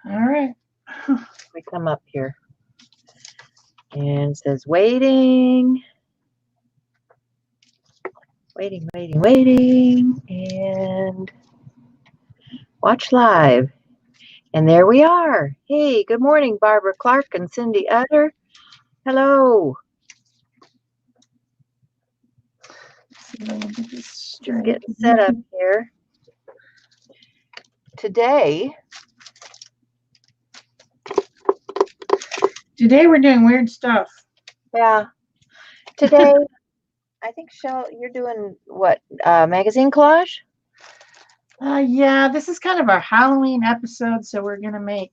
All right. We come up here. And it says waiting. Waiting, waiting, waiting. And watch live. And there we are. Hey, good morning, Barbara Clark and Cindy Utter. Hello. Just getting set up here. Today we're doing weird stuff. Yeah. Today, I think, Shell, you're doing what? Magazine collage? Yeah, this is kind of our Halloween episode, so we're going to make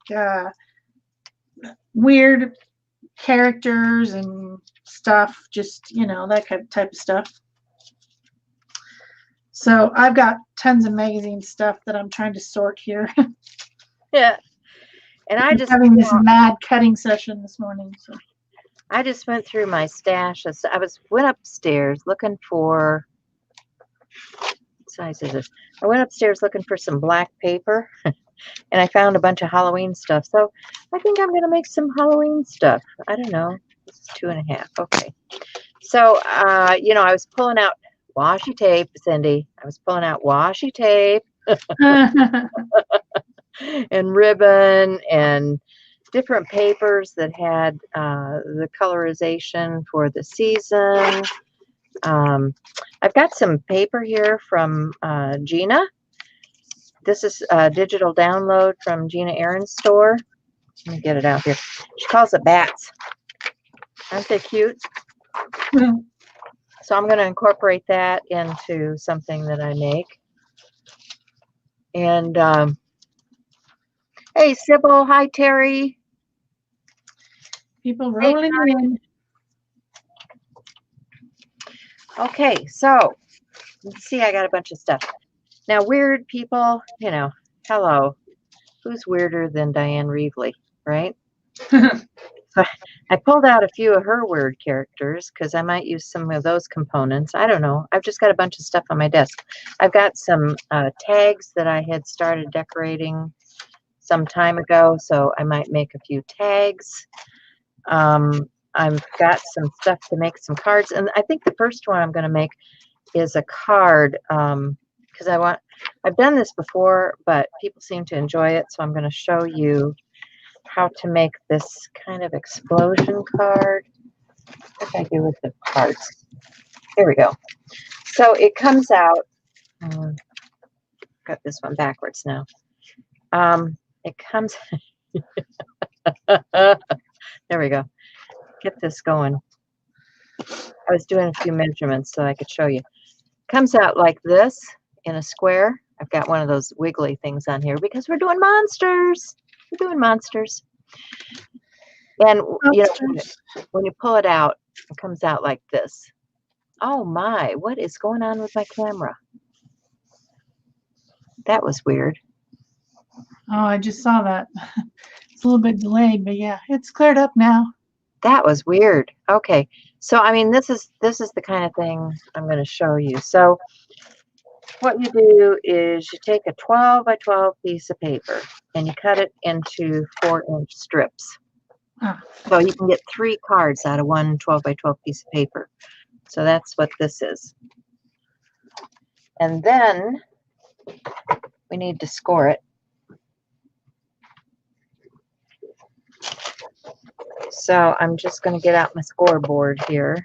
weird characters and stuff, just, that kind of type of stuff. So I've got tons of magazine stuff that I'm trying to sort here. Yeah. And I just having this mad cutting session this morning. So I just went through my stash. Went upstairs looking for, what size is this? I went upstairs looking for some black paper, and I found a bunch of Halloween stuff. So I think I'm going to make some Halloween stuff. I don't know. This is 2.5. Okay. So, I was pulling out washi tape, Cindy. I was pulling out washi tape and ribbon and different papers that had the colorization for the season. I've got some paper here from Gina. This is a digital download from Gina Aaron's store. Let me get it out here. She calls it bats. Aren't they cute? So I'm going to incorporate that into something that I make. And hey, Sybil. Hi, Terry. People rolling in. Okay, so let's see, I got a bunch of stuff. Now, weird people, hello. Who's weirder than Diane Reevely, right? So I pulled out a few of her weird characters because I might use some of those components. I don't know. I've just got a bunch of stuff on my desk. I've got some tags that I had started decorating some time ago, so I might make a few tags. I've got some stuff to make some cards, and I think the first one I'm going to make is a card because I've done this before, but people seem to enjoy it, so I'm going to show you how to make this kind of explosion card. What did I do with the cards? Here we go. So it comes out. Got this one backwards now. It comes. There we go. Get this going. I was doing a few measurements so I could show you. Comes out like this in a square. I've got one of those wiggly things on here because we're doing monsters. We're doing monsters. And when you pull it out, it comes out like this. Oh my, what is going on with my camera? That was weird. Oh, I just saw that. It's a little bit delayed, but yeah, it's cleared up now. That was weird. Okay. So, I mean, this is the kind of thing I'm going to show you. So what you do is you take a 12 by 12 piece of paper and you cut it into 4-inch strips. So you can get 3 cards out of one 12 by 12 piece of paper. So that's what this is. And then we need to score it. So I'm just going to get out my scoreboard here.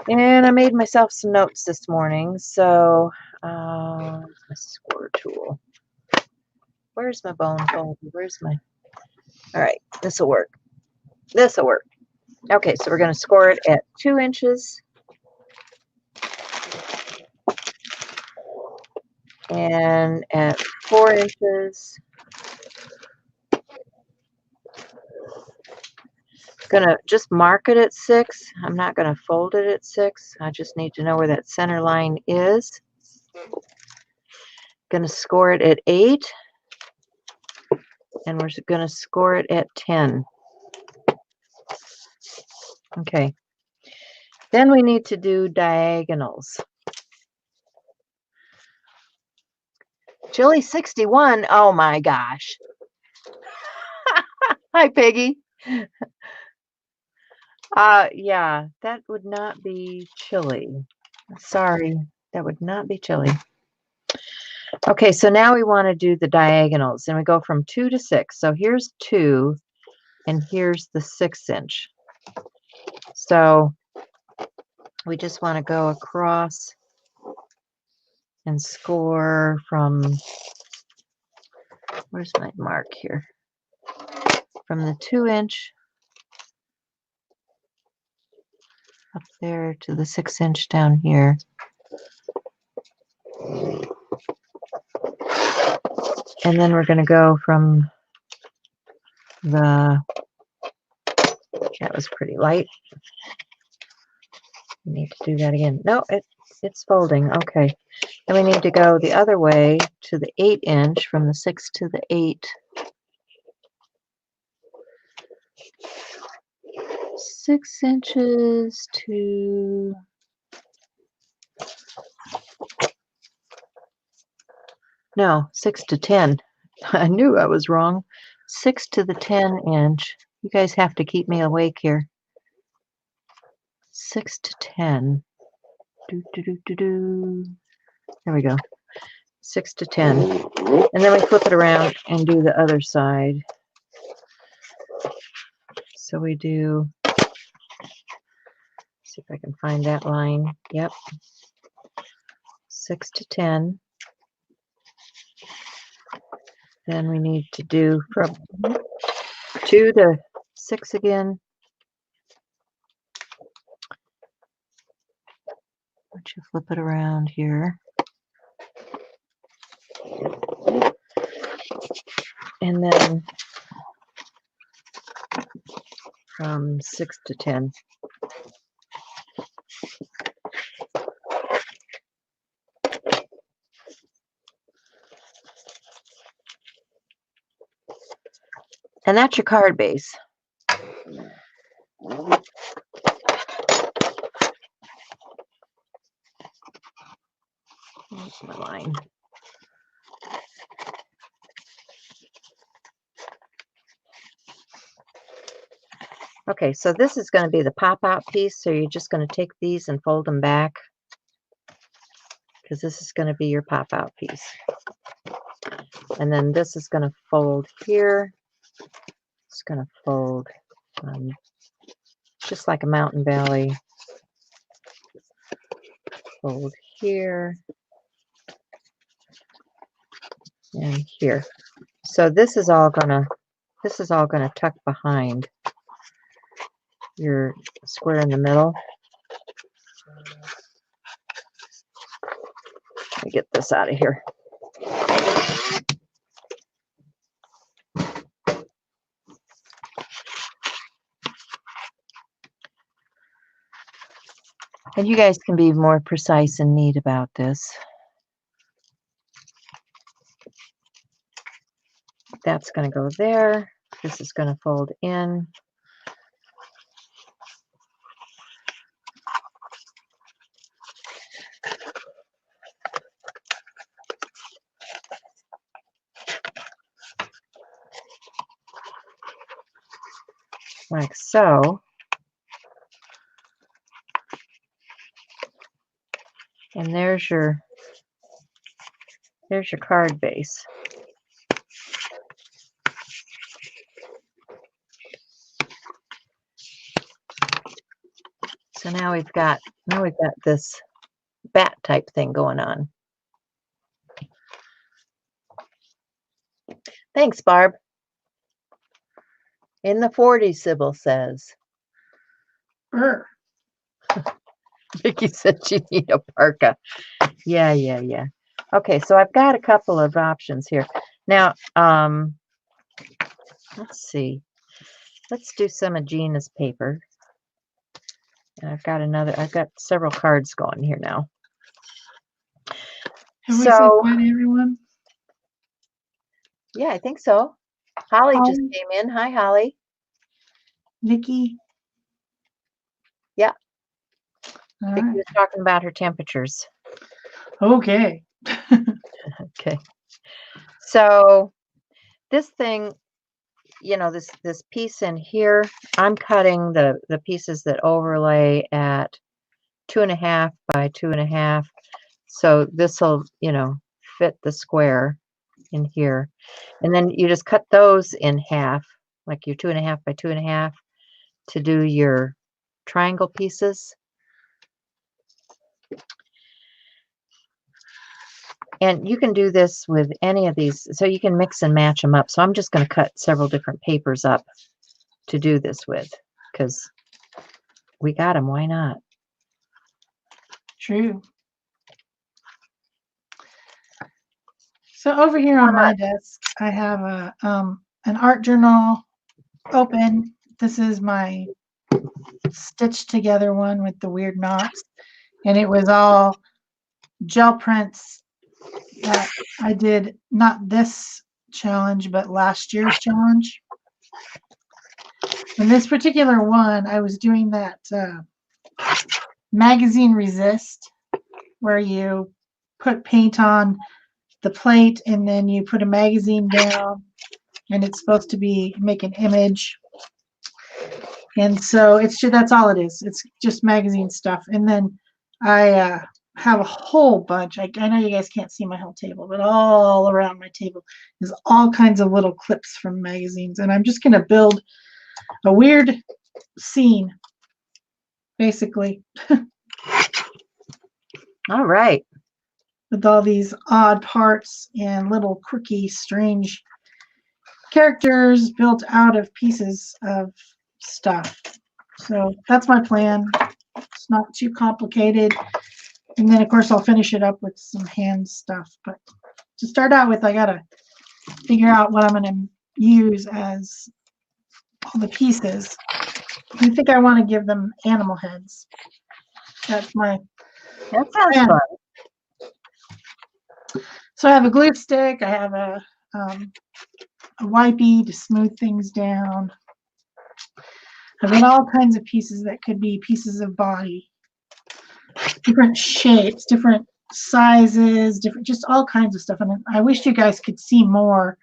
And I made myself some notes this morning. So my score tool. Where's my bone folder? Where's my... All right, this will work. This will work. Okay, so we're going to score it at 2 inches. And at 4 inches. Gonna just mark it at 6. I'm not gonna fold it at 6. I just need to know where that center line is. Gonna score it at 8. And we're gonna score it at 10. Okay. Then we need to do diagonals. Chili 61. Oh my gosh. Hi, Peggy. Yeah, that would not be chili. Sorry, that would not be chili. Okay, so now we want to do the diagonals, and we go from 2 to 6. So here's 2, and here's the 6-inch. So we just want to go across and score from, where's my mark here? From the 2-inch up there to the 6-inch down here. And then we're going to go from the, that was pretty light. We need to do that again. No, it's folding. Okay. Then we need to go the other way to the 8-inch, from the 6 to the 8. 6 inches to, no, 6 to 10. I knew I was wrong. 6 to the 10-inch. You guys have to keep me awake here. 6 to 10. Do, do, do, do, do. There we go. 6 to 10. And then we flip it around and do the other side. So we do, see if I can find that line. Yep. 6 to 10. Then we need to do from 2 to 6 again. Once you flip it around here. And then from 6 to 10. And that's your card base. There's my line. Okay, so this is going to be the pop-out piece. So you're just going to take these and fold them back, because this is going to be your pop-out piece. And then this is going to fold here. It's going to fold just like a mountain valley. Fold here and here. So this is all gonna tuck behind your square in the middle. Let me get this out of here. And you guys can be more precise and neat about this. That's going to go there. This is going to fold in. Like so. And there's your card base. So now we've got this bat type thing going on. Thanks, Barb. In the 40s, Sybil says. Vicky said she need a parka. Yeah. Okay, so I've got a couple of options here. Now, let's see. Let's do some of Gina's paper. And I've got several cards going here now. Have we said bye to everyone? Yeah, I think so. Holly just came in. Hi, Holly. Vicky? Yeah. Vicky was talking about her temperatures. Okay. Okay. So this thing, you know, this piece in here, I'm cutting the pieces that overlay at 2.5 by 2.5. So this will, you know, fit the square in here. And then you just cut those in half, like your 2.5 by 2.5, to do your triangle pieces. And you can do this with any of these, so you can mix and match them up. So I'm just going to cut several different papers up to do this with, because we got them. Why not? True. So over here on my desk, I have a an art journal open. This is my stitched together one with the weird knots, and it was all gel prints that I did, not this challenge, but last year's challenge. In this particular one, I was doing that magazine resist, where you put paint on the plate and then you put a magazine down, and it's supposed to be make an image. And so it's just, that's all it is. It's just magazine stuff. And then I have a whole bunch. I know you guys can't see my whole table, but all around my table is all kinds of little clips from magazines. And I'm just going to build a weird scene, basically, All right. with all these odd parts and little quirky, strange characters built out of pieces of stuff. So that's my plan. It's not too complicated. And then, of course, I'll finish it up with some hand stuff. But to start out with, I got to figure out what I'm going to use as all the pieces. I think I want to give them animal heads. That's my That sounds plan. fun. So I have a glue stick. I have a wipey to smooth things down. I've got all kinds of pieces that could be pieces of body, different shapes, different sizes, different, just all kinds of stuff. And I wish you guys could see more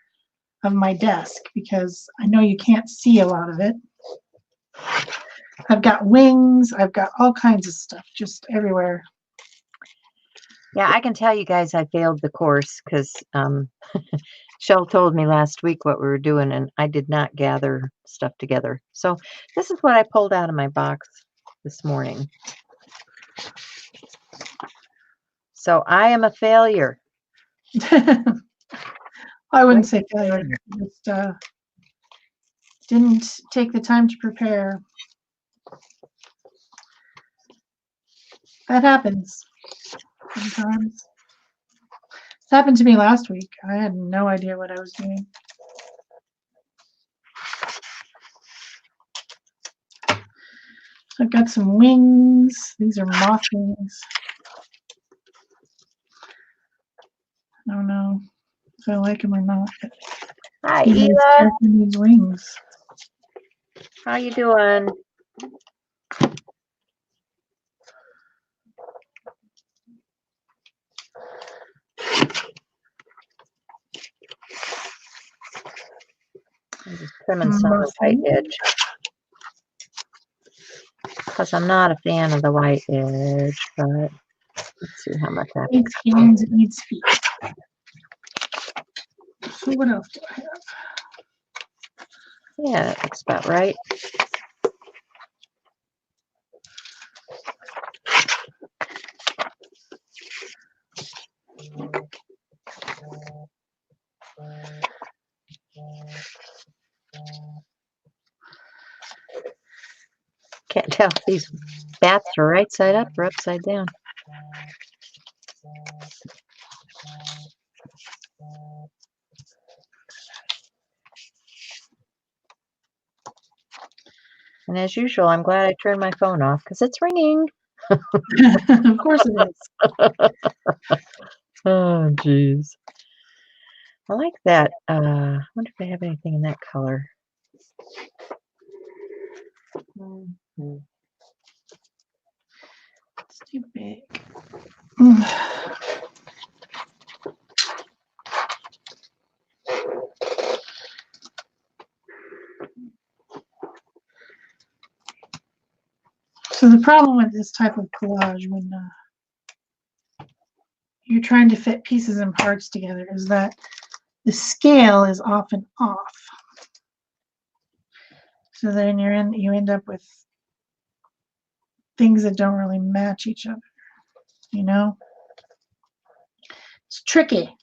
of my desk, because I know you can't see a lot of it. I've got wings. I've got all kinds of stuff just everywhere. Yeah, I can tell you guys I failed the course because Shell told me last week what we were doing, and I did not gather stuff together. So this is what I pulled out of my box this morning. So I am a failure. I wouldn't say failure. Just didn't take the time to prepare. That happens sometimes. This happened to me last week. I had no idea what I was doing. I've got some wings. These are moth wings. I don't know if I like them or not. Hi, This Ela. character needs wings. How you doing? I'm just trimming some of the white edge, because I'm not a fan of the white edge, but let's see how much I Needs hands, it needs feet. So what else do I have? Yeah, that looks about right. Can't tell if these bats are right side up or upside down. And as usual, I'm glad I turned my phone off because it's ringing. Of course it is. Oh, jeez. I like that. I wonder if I have anything in that color. It's too big. So the problem with this type of collage when you're trying to fit pieces and parts together is that the scale is often off. So then you end up with things that don't really match each other, you know? It's tricky.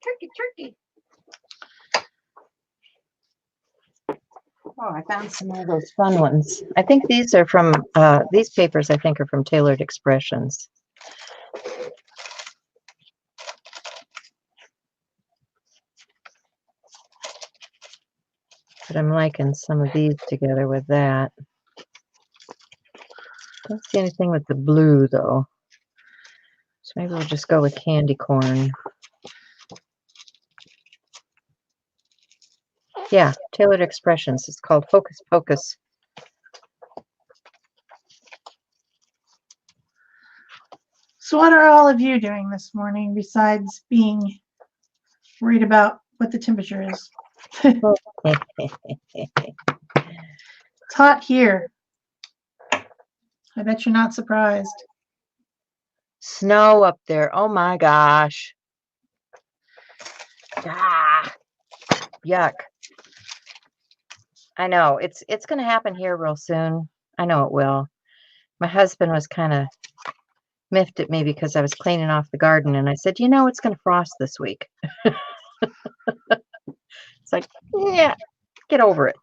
Tricky. Oh, I found some of those fun ones. I think these are from, these papers I think are from Tailored Expressions. But I'm liking some of these together with that. Don't see anything with the blue though. So maybe we'll just go with candy corn. Yeah, Tailored Expressions. It's called Hocus Pocus. So what are all of you doing this morning besides being worried about what the temperature is? It's hot here. I bet you're not surprised. Snow up there. Oh my gosh. Ah, yuck. I know. It's going to happen here real soon. I know it will. My husband was kind of miffed at me because I was cleaning off the garden, and I said, you know, it's going to frost this week. It's like, yeah, get over it.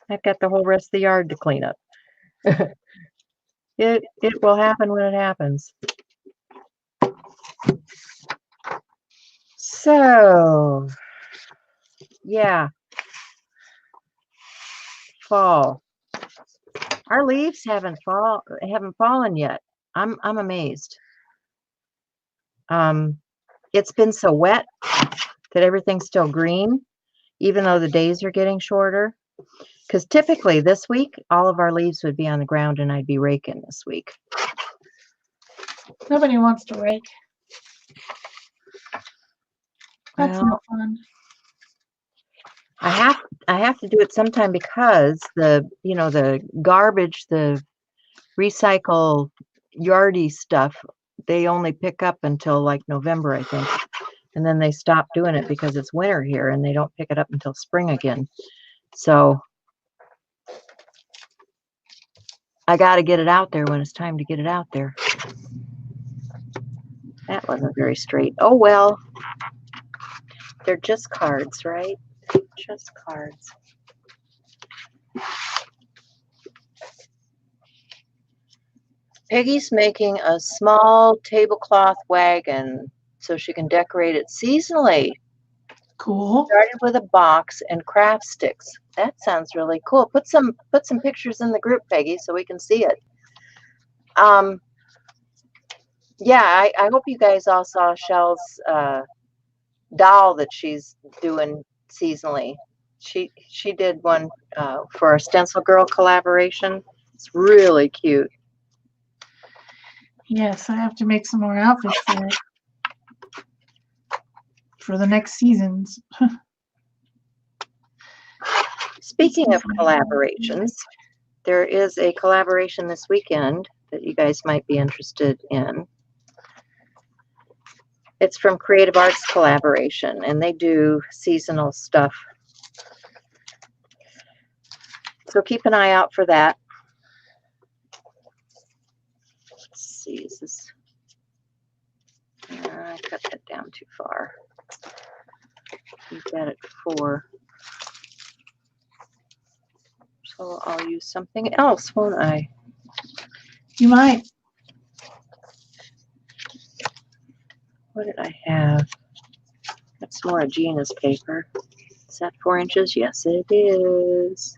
I've got the whole rest of the yard to clean up. It will happen when it happens. So, yeah. Fall. Our leaves haven't fallen yet. I'm amazed. It's been so wet that everything's still green, even though the days are getting shorter. Because typically this week, all of our leaves would be on the ground and I'd be raking this week. Nobody wants to rake. That's Well, no fun. I have to do it sometime because the garbage, the recycle yardy stuff, they only pick up until like November, I think. And then they stop doing it because it's winter here and they don't pick it up until spring again. So I got to get it out there when it's time to get it out there. That wasn't very straight. Oh, well. They're just cards, right? Just cards. Peggy's making a small tablecloth wagon so she can decorate it seasonally. Cool. Started with a box and craft sticks. That sounds really cool. Put some pictures in the group, Peggy, so we can see it. Yeah, I hope you guys all saw Shell's doll that she's doing seasonally. She did one for our Stencil Girl collaboration. It's really cute. Yes, I have to make some more outfits for the next seasons. Speaking of collaborations, there is a collaboration this weekend that you guys might be interested in. It's from Creative Arts Collaboration, and they do seasonal stuff. So keep an eye out for that. Let's see, is this... I cut that down too far. Keep that at 4. So I'll use something else, won't I? You might. What did I have? That's more of Gina's paper. Is that 4 inches? Yes, it is.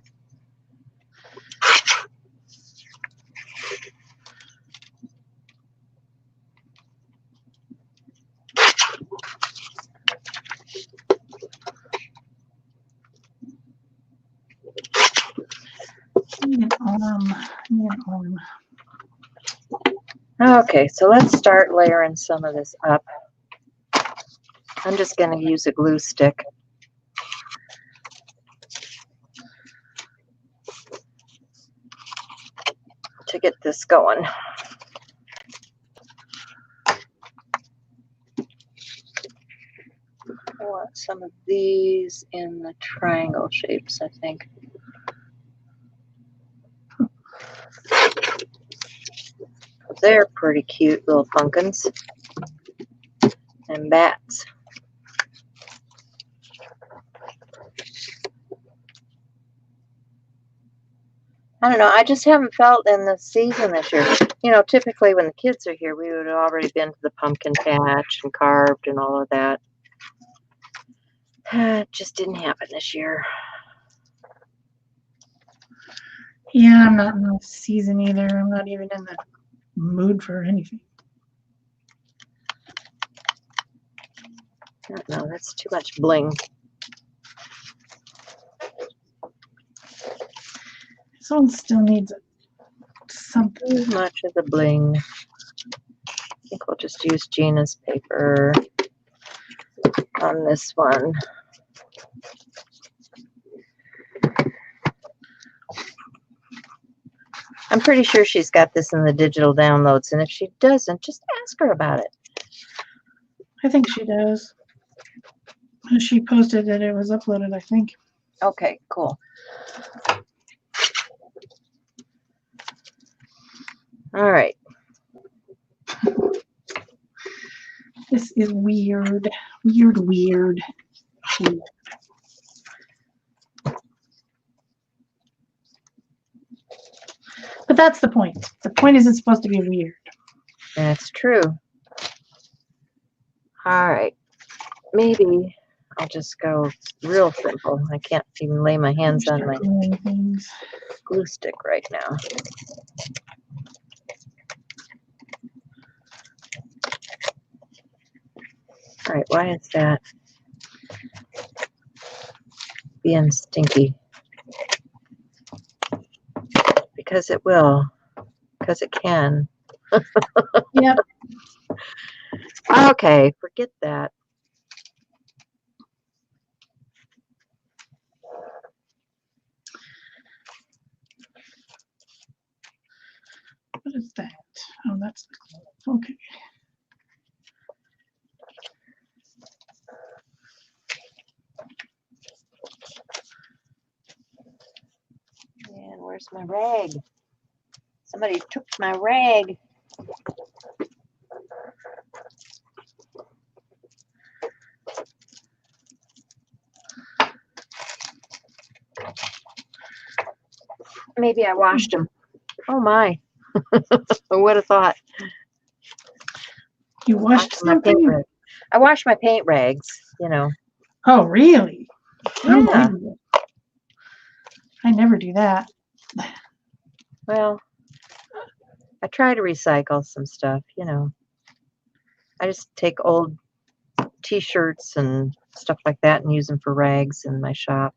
Need an arm. Need an arm. Okay, so let's start layering some of this up. I'm just going to use a glue stick. get this going. I want some of these in the triangle shapes, I think. They're pretty cute little pumpkins and bats. I don't know. I just haven't felt in the season this year. You know, typically when the kids are here, we would have already been to the pumpkin patch and carved and all of that. It just didn't happen this year. Yeah, I'm not in the season either. I'm not even in the mood for anything. No, that's too much bling. This one still needs something. Too much of the bling. I think we'll just use Gina's paper on this one. I'm pretty sure she's got this in the digital downloads, and if she doesn't, just ask her about it. I think she does. She posted that it was uploaded, I think. Okay, cool. All right. This is weird. Weird. But that's the point. The point is it's supposed to be weird. That's true. All right. Maybe I'll just go real simple. I can't even lay my hands on my Things. glue stick right now. All right, why is that being stinky? Because it will. Because it can. Yep. Okay, forget that. What is that? Oh, that's the glue. Okay. And where's my rag? Somebody took my rag. Maybe I washed them. Oh my. I would have thought. You washed something? I washed my paint rags, you know. Oh, really? Yeah. Unbelievable. I never do that. Well, I try to recycle some stuff, you know. I just take old t-shirts and stuff like that and use them for rags in my shop.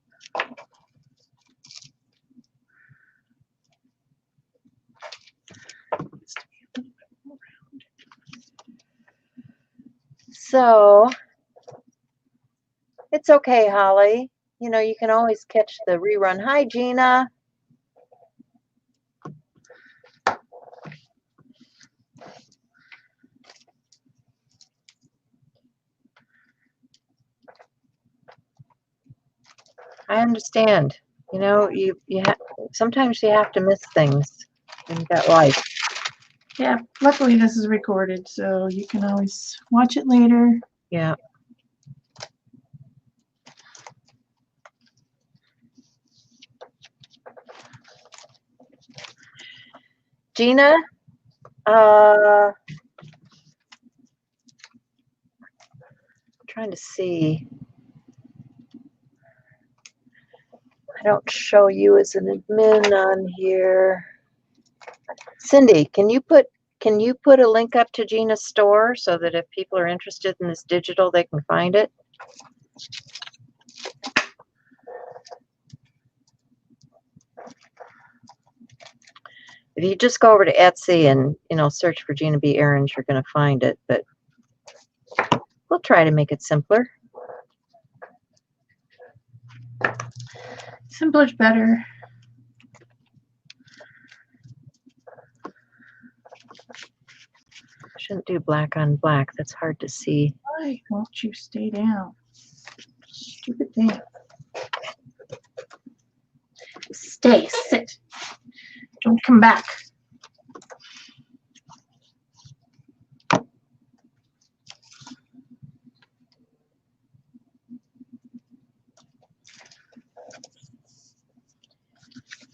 So, it's okay, Holly. You know, you can always catch the rerun. Hi, Gina. I understand. You know, sometimes you have to miss things in that life. Yeah, luckily this is recorded, so you can always watch it later. Yeah. Gina, trying to see. I don't show you as an admin on here. Cindy, can you put a link up to Gina's store so that if people are interested in this digital, they can find it? If you just go over to Etsy and, you know, search for Gina B. Ahrens, you're going to find it, but we'll try to make it simpler. Simpler's better. Shouldn't do black on black. That's hard to see. Why won't you stay down? Stupid thing. Stay, sit. Don't come back.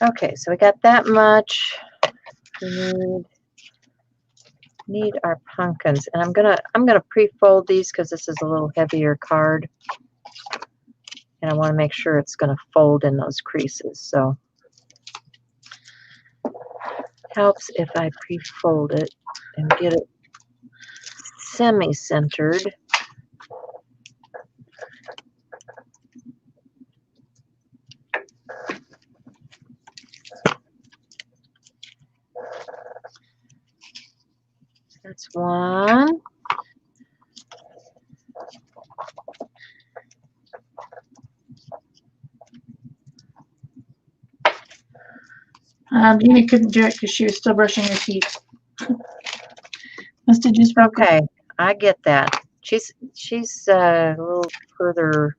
Okay, so we got that much. We need our pumpkins, and I'm gonna pre-fold these because this is a little heavier card, and I want to make sure it's gonna fold in those creases. So helps if I pre-fold it and get it semi-centered. That's one. Dina couldn't do it because she was still brushing her teeth. Must have just Okay, I get that. She's a little further.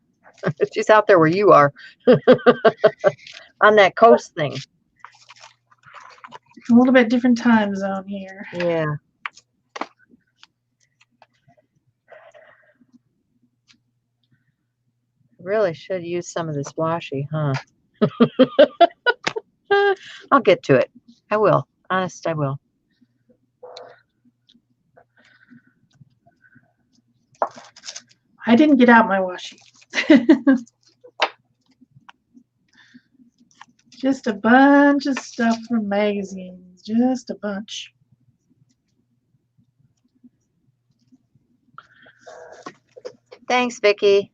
She's out there where you are on that coast thing. a little bit different time zone here. Yeah. Really should use some of this washi, huh? I'll get to it. I will. Honest, I will. I didn't get out my washi. Just a bunch of stuff from magazines. Just a bunch. Thanks, Vicki.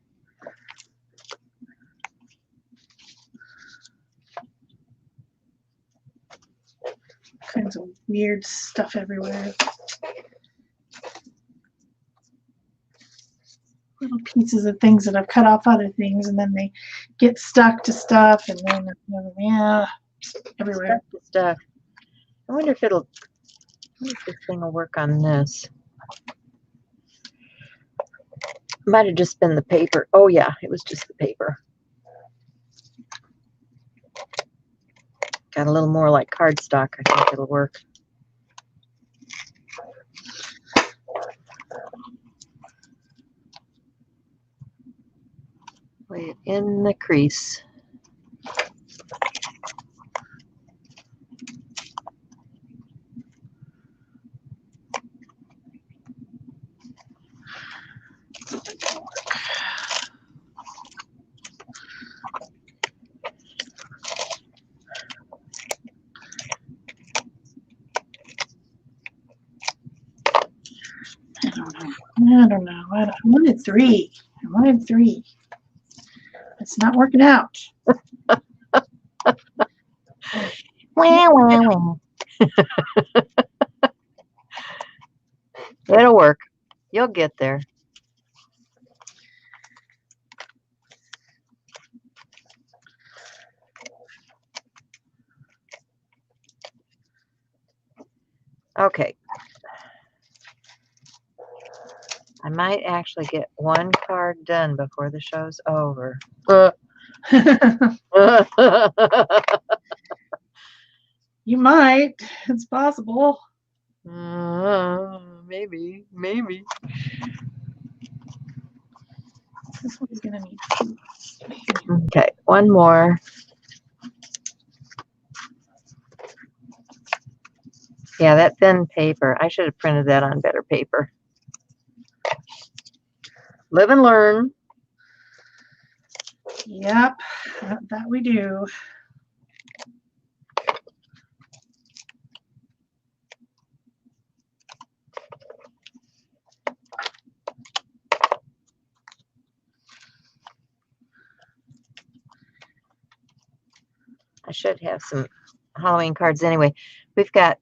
Kinds of weird stuff everywhere. Little pieces of things that I've cut off other things, and then they get stuck to stuff, and then yeah, everywhere. Stuff. I wonder if this thing will work on this. Might have just been the paper. Oh yeah, it was just the paper. Got a little more like cardstock. I think it'll work. Lay it in the crease. I don't know. I wanted three. I wanted three. It's not working out. It'll work. You'll get there. Okay. I might actually get one card done before the show's over. You might. It's possible. Maybe. This one's gonna need. Okay, one more. Yeah, that thin paper. I should have printed that on better paper. Live and learn. Yep, that we do. I should have some Halloween cards anyway. We've got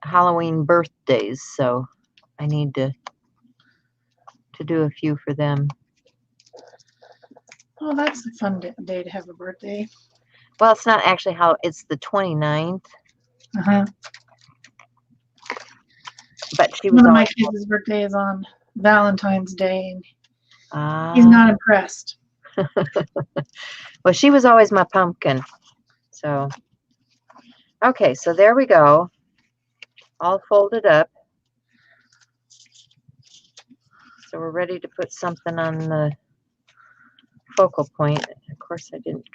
Halloween birthdays, so I need to do a few for them. Oh, that's a fun day to have a birthday. Well, it's not actually how it's the 29th. Uh-huh. But she was One of my always, kids' birthday is on Valentine's Day, and he's ah, not impressed. well, she was always my pumpkin. So, okay, so there we go. All folded up. So we're ready to put something on the focal point. Of course, I didn't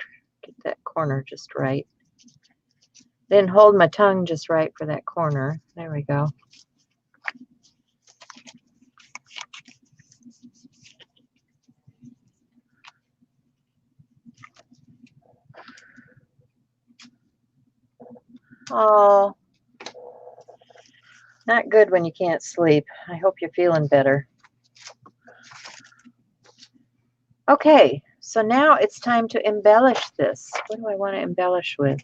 get that corner just right. Didn't hold my tongue just right for that corner. There we go. Oh, not good when you can't sleep. I hope you're feeling better. Okay, so now it's time to embellish this. What do I want to embellish with?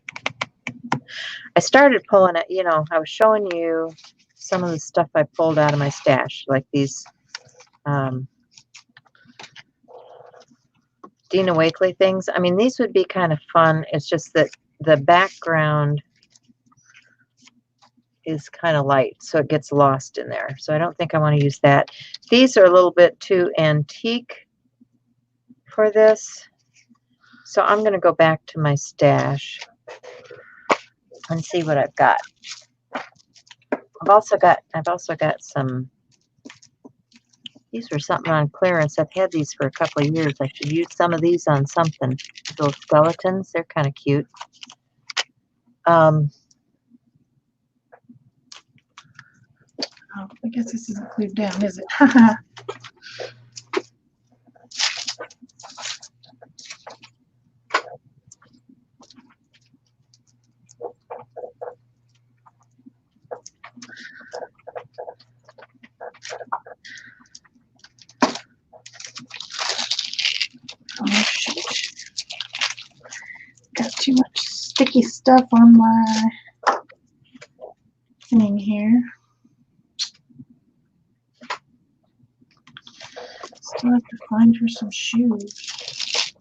I started pulling it, you know, I was showing you some of the stuff I pulled out of my stash, like these Dina Wakley things. I mean, these would be kind of fun. It's just that the background is kind of light, so it gets lost in there. So I don't think I want to use that. These are a little bit too antique for this. So I'm going to go back to my stash and see what I've got. I've also got some, these were something on clearance. I've had these for a couple of years. I should use some of these on something. Little skeletons, they're kind of cute. Oh, I guess this isn't glued down, is it? Oh, shoot. Got too much sticky stuff on my thing here. Still have to find her some shoes.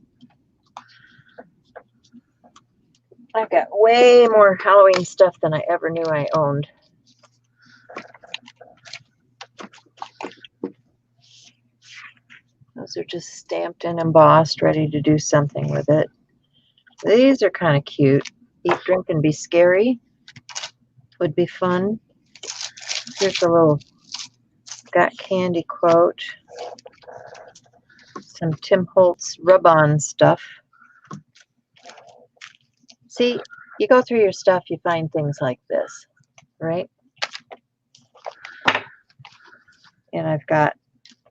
I've got way more Halloween stuff than I ever knew I owned. Those are just stamped and embossed, ready to do something with it. These are kind of cute. Eat, drink, and be scary would be fun. Here's a little got candy quote. Some Tim Holtz rub-on stuff. See, you go through your stuff, you find things like this, right? And I've got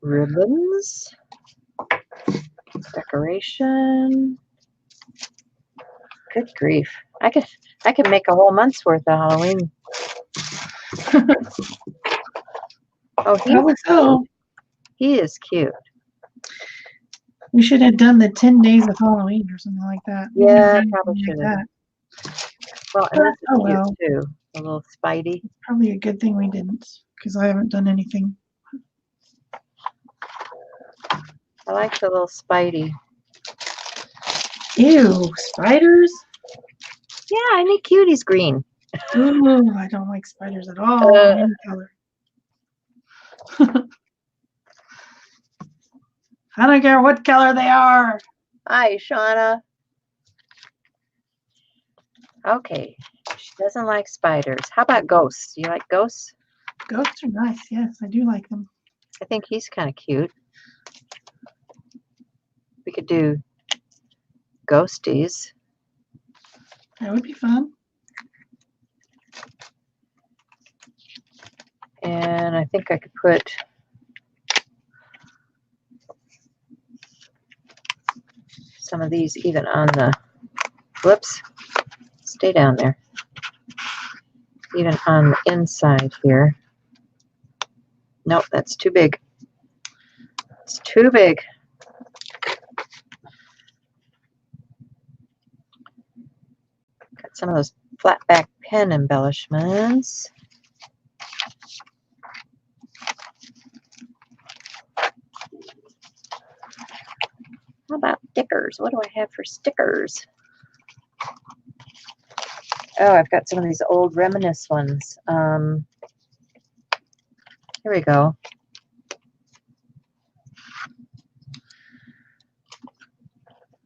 ribbons, decoration. Good grief. I could make a whole month's worth of Halloween. Oh, Probably so. he is cute. We should have done the 10 days of Halloween or something like that. We Yeah, didn't do probably anything should like have. that. Well, and But, this is oh cute well. too. A little Spidey. Probably a good thing we didn't, because I haven't done anything. I like the little Spidey. Ew, spiders? Yeah, and he cute. He's green. Ooh, I don't like spiders at all, in any color. I don't care what color they are. Hi, Shauna. Okay. She doesn't like spiders. How about ghosts? You like ghosts? Ghosts are nice, yes, I do like them. I think he's kind of cute. We could do ghosties. That would be fun. And I think I could put some of these even on the, whoops, stay down there. Even on the inside here. Nope, that's too big. It's too big. Got some of those flat back pen embellishments. How about stickers? What do I have for stickers? Oh, I've got some of these old Reminisce ones. Here we go.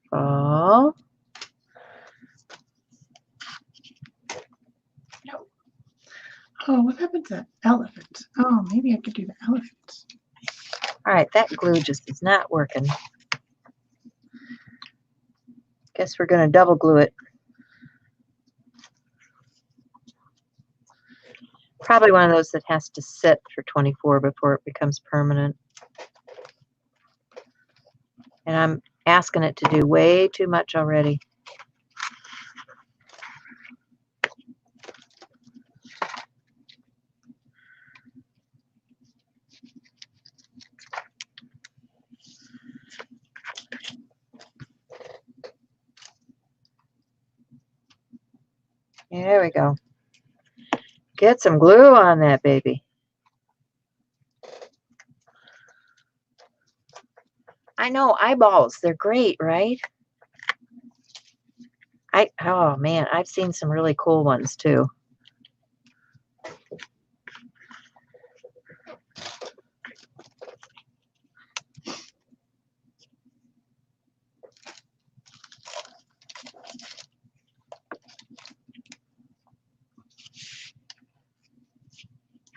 Fall. No. Oh, what happened to that elephant? Oh, maybe I could do the elephant. All right, that glue just is not working. Guess we're going to double glue it. Probably one of those that has to sit for 24 before it becomes permanent. And I'm asking it to do way too much already. There we go. Get some glue on that baby. I know, eyeballs, they're great, right? Oh man, I've seen some really cool ones too.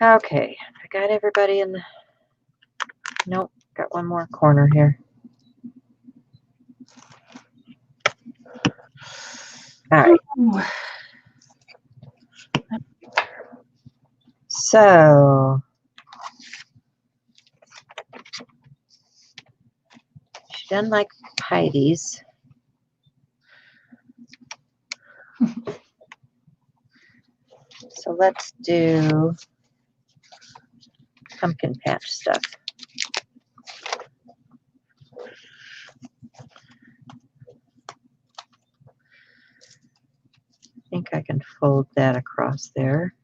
Okay, I got everybody in the... Nope, got one more corner here. All right. Ooh. So, she doesn't like Heidi's. So let's do pumpkin patch stuff. I think I can fold that across there.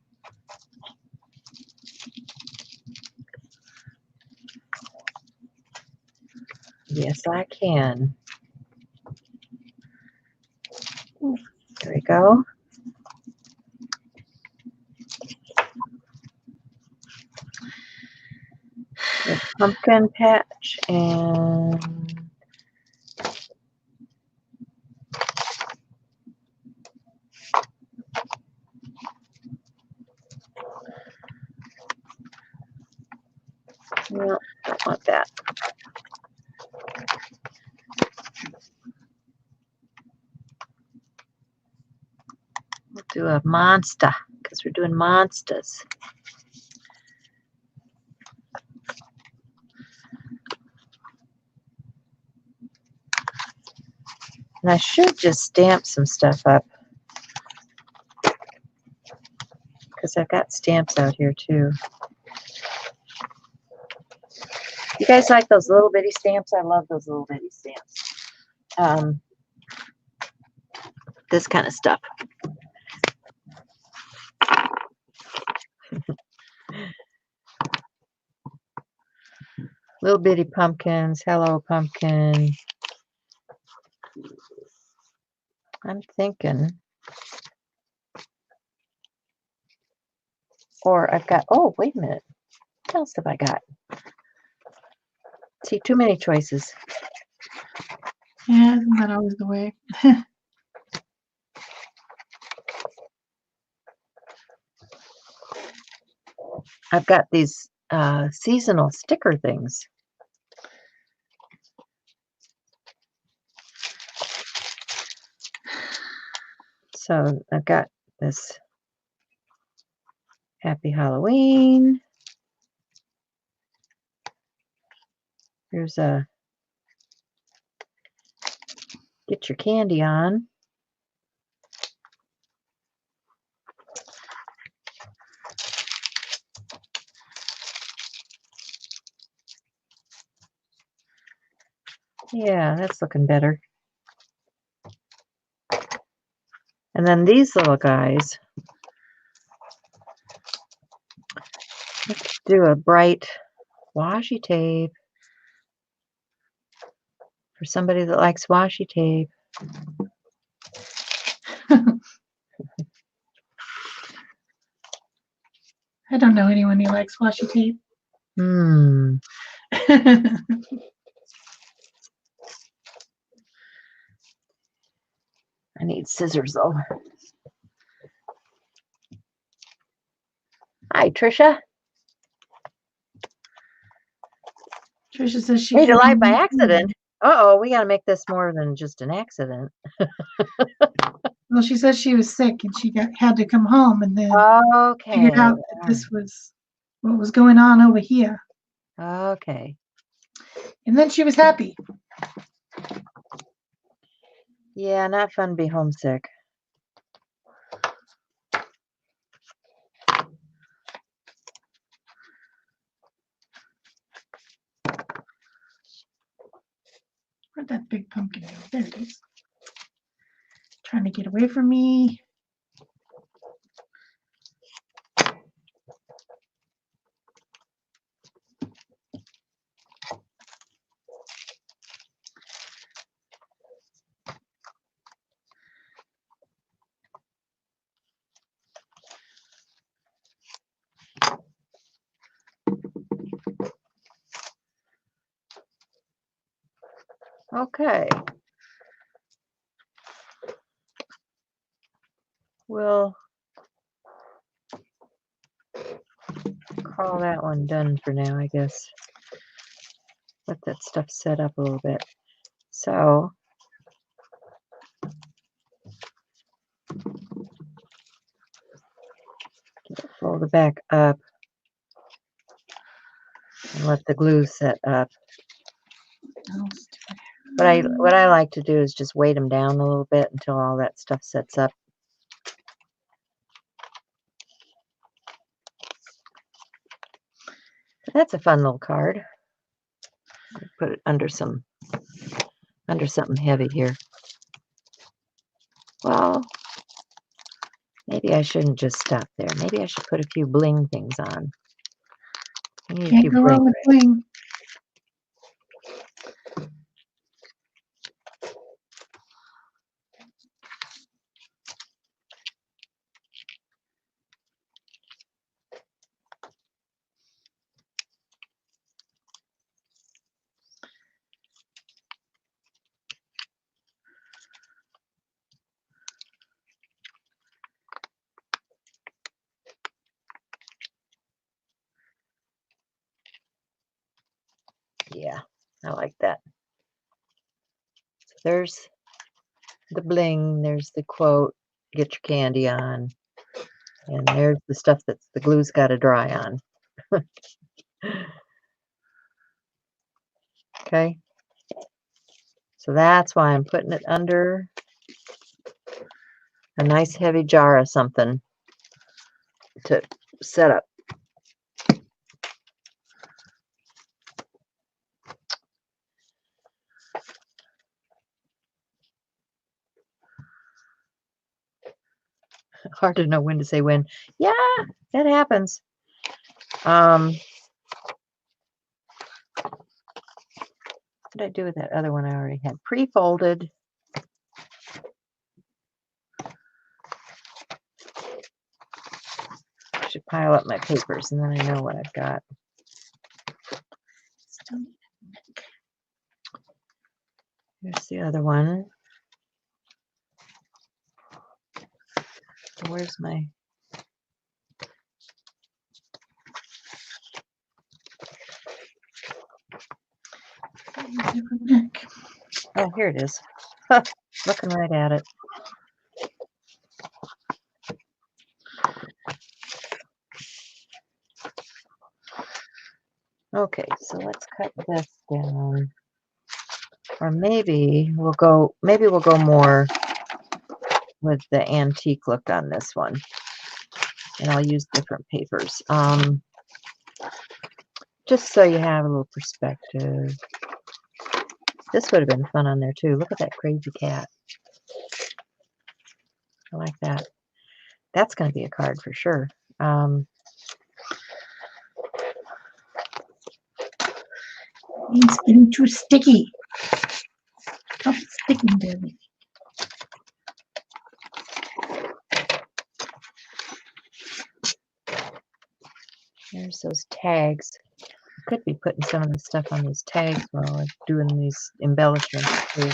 Yes, I can. There we go. The pumpkin patch and no, don't want that. We'll do a monster because we're doing monsters. And I should just stamp some stuff up because I've got stamps out here too. You guys like those little bitty stamps? I love those little bitty stamps. This kind of stuff. Little bitty pumpkins. Hello, pumpkin. I'm thinking. Or I've got, oh, wait a minute. What else have I got? See, too many choices. Yeah, isn't that always the way? I've got these seasonal sticker things. So I've got this Happy Halloween. Here's a Get Your Candy On. Yeah, that's looking better. And then these little guys. Let's do a bright washi tape for somebody that likes washi tape. I don't know anyone who likes washi tape. Hmm. I need scissors though. Hi, Trisha. Trisha says she Made it came live by home. accident. Uh-oh, we got to make this more than just an accident. Well, she said she was sick and she had to come home and then Okay. figured out that this was what was going on over here. Okay. And then she was happy. Yeah, not fun to be homesick. Where'd that big pumpkin go? There it is. Trying to get away from me. Okay. We'll call that one done for now, I guess. Let that stuff set up a little bit. So, fold it back up and let the glue set up. What I like to do is just weight them down a little bit until all that stuff sets up. But that's a fun little card. Put it under something heavy here. Well, maybe I shouldn't just stop there. Maybe I should put a few bling things on. I need a Can't few go wrong with bling. Yeah, I like that. So there's the bling, there's the quote, get your candy on, and there's the stuff that the glue's got to dry on. Okay, so that's why I'm putting it under a nice heavy jar of something to set up. Hard to know when to say when. Yeah, that happens. What did I do with that other one I already had? Pre-folded. I should pile up my papers and then I know what I've got. Here's the other one. Where's my... Oh, here it is. Looking right at it. Okay, so let's cut this down. Or maybe we'll go more with the antique look on this one. And I'll use different papers. Just so you have a little perspective. This would have been fun on there too. Look at that crazy cat. I like that. That's going to be a card for sure. It's getting too sticky. Stop sticking to me. There's those tags. Could be putting some of the stuff on these tags while I'm doing these embellishments too.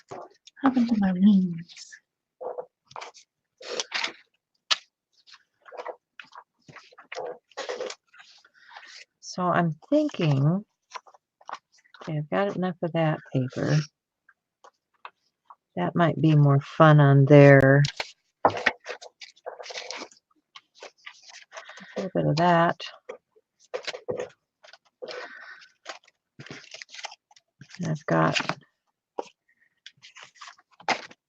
What happened to my wings? So I'm thinking, okay, I've got enough of that paper. That might be more fun on there. A little bit of that. And I've got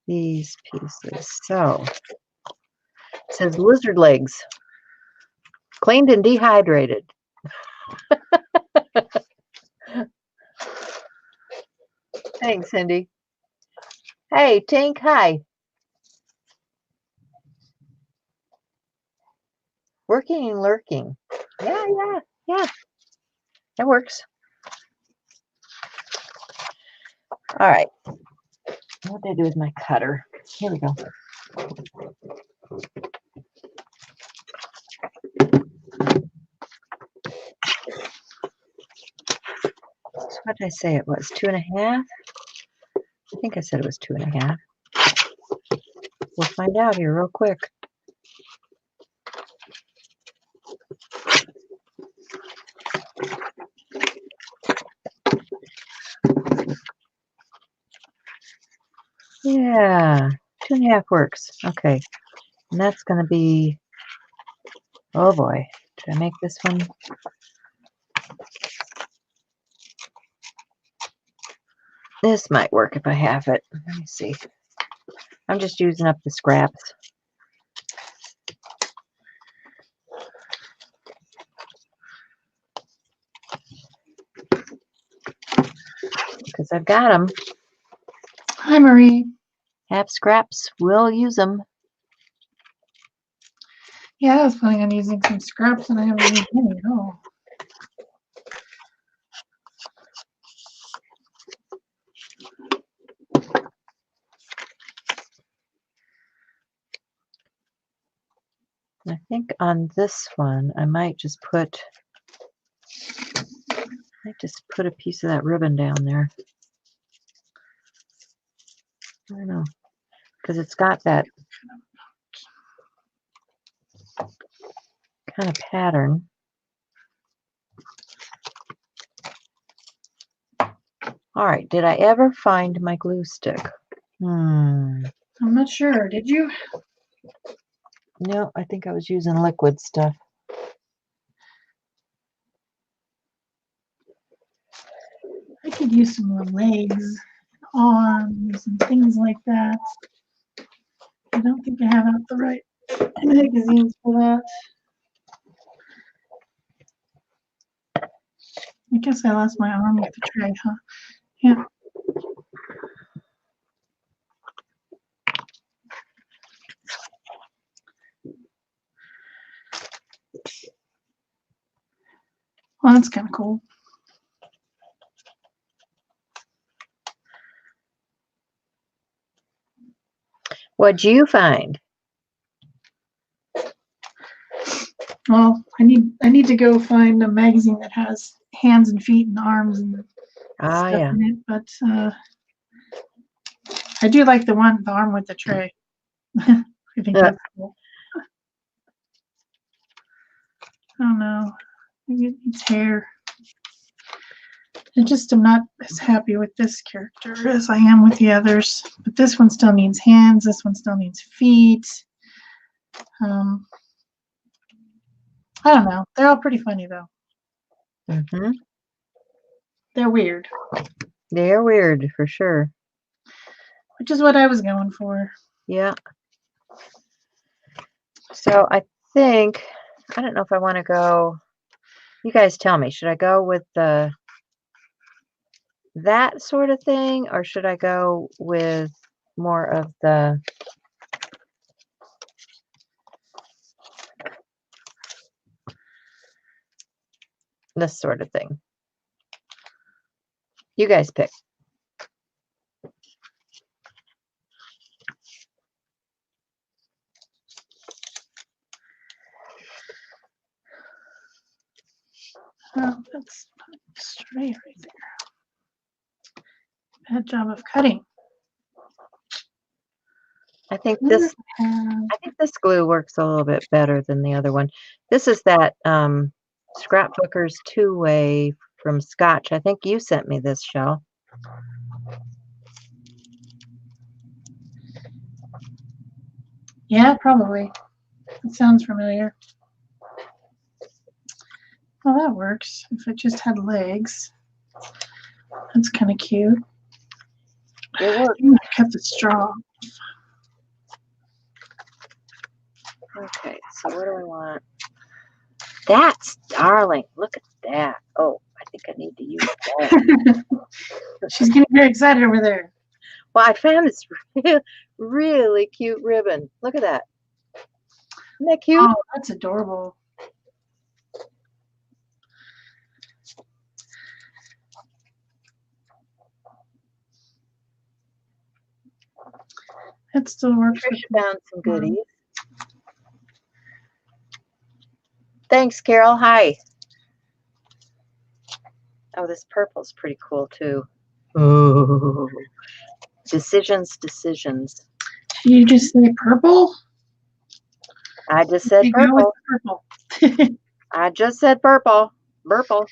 these pieces. So it says lizard legs, cleaned and dehydrated. Thanks, Cindy. Hey, Tink, hi. Working and lurking. Yeah. That works. All right. What did I do with my cutter? Here we go. So what did I say it was? 2.5? I think I said it was 2.5. We'll find out here real quick. Yeah, 2.5 works. Okay. And that's going to be, oh boy, did I make this one? This might work if I have it. Let me see. I'm just using up the scraps. Because I've got them. Hi, Marie. Have scraps. We'll use them. Yeah, I was planning on using some scraps and I haven't used any at all. I think on this one, I might just put a piece of that ribbon down there. I don't know, because it's got that kind of pattern. All right, did I ever find my glue stick? I'm not sure. Did you? No, I think I was using liquid stuff. I could use some more legs, arms, and things like that. I don't think I have out the right magazines for that. I guess I lost my arm with the tray, huh? Yeah. Well, that's kind of cool. What'd you find? Well, I need to go find a magazine that has hands and feet and arms and stuff Yeah. in it. But I do like the arm with the tray. I think that's cool. Oh no, it's hair. I just am not as happy with this character as I am with the others. But this one still needs hands. This one still needs feet. I don't know. They're all pretty funny though. They're weird. They're weird for sure. Which is what I was going for. Yeah. So I think, I don't know if I want to go, you guys tell me, should I go with that sort of thing, or should I go with more of this sort of thing? You guys pick. Oh, that's not straight right there. Bad job of cutting. I think this glue works a little bit better than the other one. This is that Scrapbooker's two-way from Scotch. I think you sent me this, Shell. Yeah, probably. It sounds familiar. Well, that works. If it just had legs. That's kind of cute. It works. I'm going to cut the straw. Okay, so what do I want? That's darling. Look at that. Oh, I think I need to use that. She's getting very excited over there. Well, I found this really cute ribbon. Look at that. Isn't that cute? Oh, that's adorable. It still works. Trish found some goodies. Thanks, Carol. Hi. Oh, this purple's pretty cool too. Oh, decisions. Did you just say purple? I just said purple. I just said purple. Purple.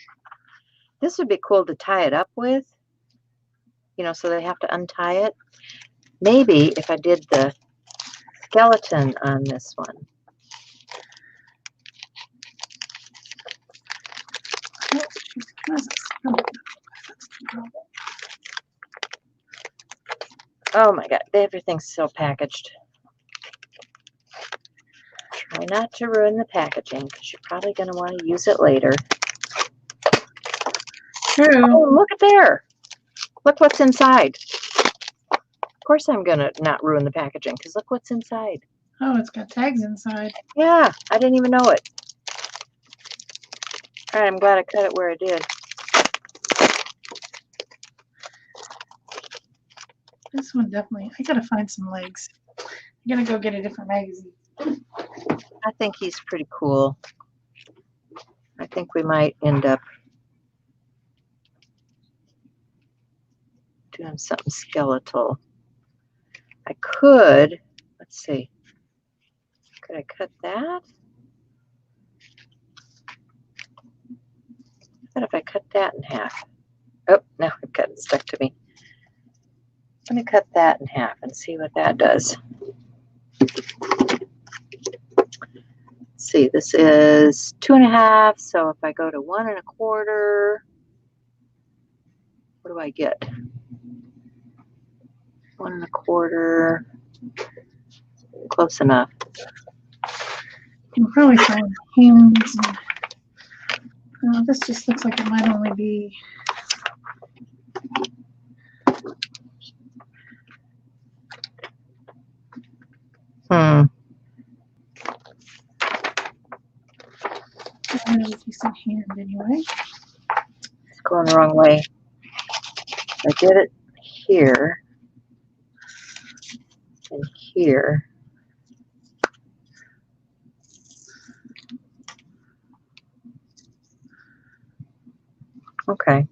This would be cool to tie it up with. You know, so they have to untie it. Maybe if I did the skeleton on this one. Oh my God, everything's so packaged. Try not to ruin the packaging because you're probably going to want to use it later. True. Oh, look at there. Look what's inside. Of course I'm going to not ruin the packaging because look what's inside. Oh, it's got tags inside. Yeah, I didn't even know it. All right, I'm glad I cut it where I did. This one definitely, I gotta find some legs. I'm gonna go get a different magazine. I think he's pretty cool. I think we might end up doing something skeletal. I could, let's see, could I cut that? What if I cut that in half? Oh, no, it stuck to me. Let me cut that in half and see what that does. Let's see, this is 2.5, so if I go to 1 1/4, what do I get? 1 1/4, close enough. You can probably find hands. This just looks like it might only be. A decent hand anyway. It's going the wrong way. I did it here and here. Okay,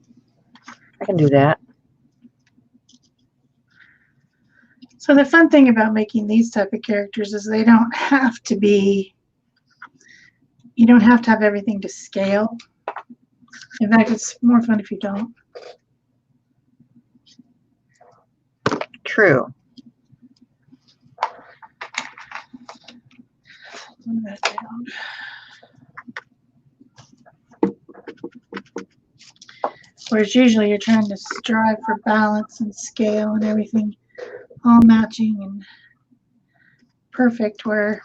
I can do that. So the fun thing about making these type of characters is they don't have to be, you don't have to have everything to scale. In fact, it's more fun if you don't. True. Move that down. Whereas usually you're trying to strive for balance and scale and everything all matching and perfect, where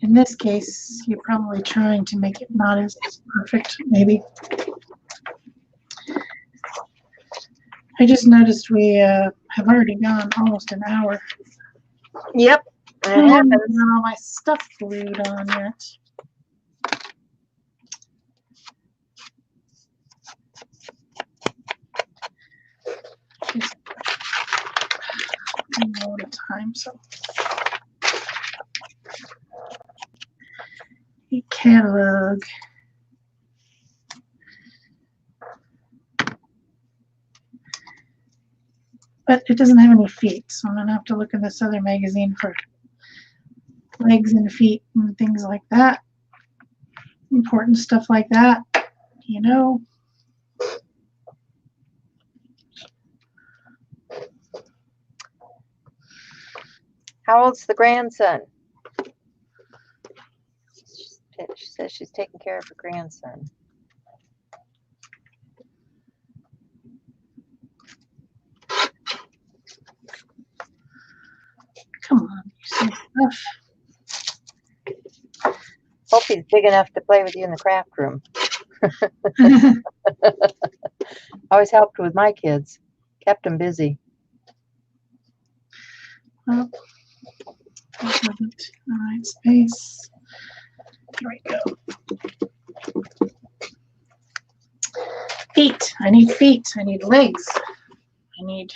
in this case you're probably trying to make it not as perfect, maybe. I just noticed we have already gone almost an hour. Yep. I haven't got all my stuff glued on yet. Just a lot of time, so catalog. but it doesn't have any feet, so I'm gonna have to look in this other magazine for legs and feet and things like that. Important stuff like that, you know. How old's the grandson? She says she's taking care of her grandson. Come on, you see stuff. Hope he's big enough to play with you in the craft room. Always helped with my kids. Kept them busy. Well, that wasn't the right space. Here we go. Feet. I need feet. I need legs. I need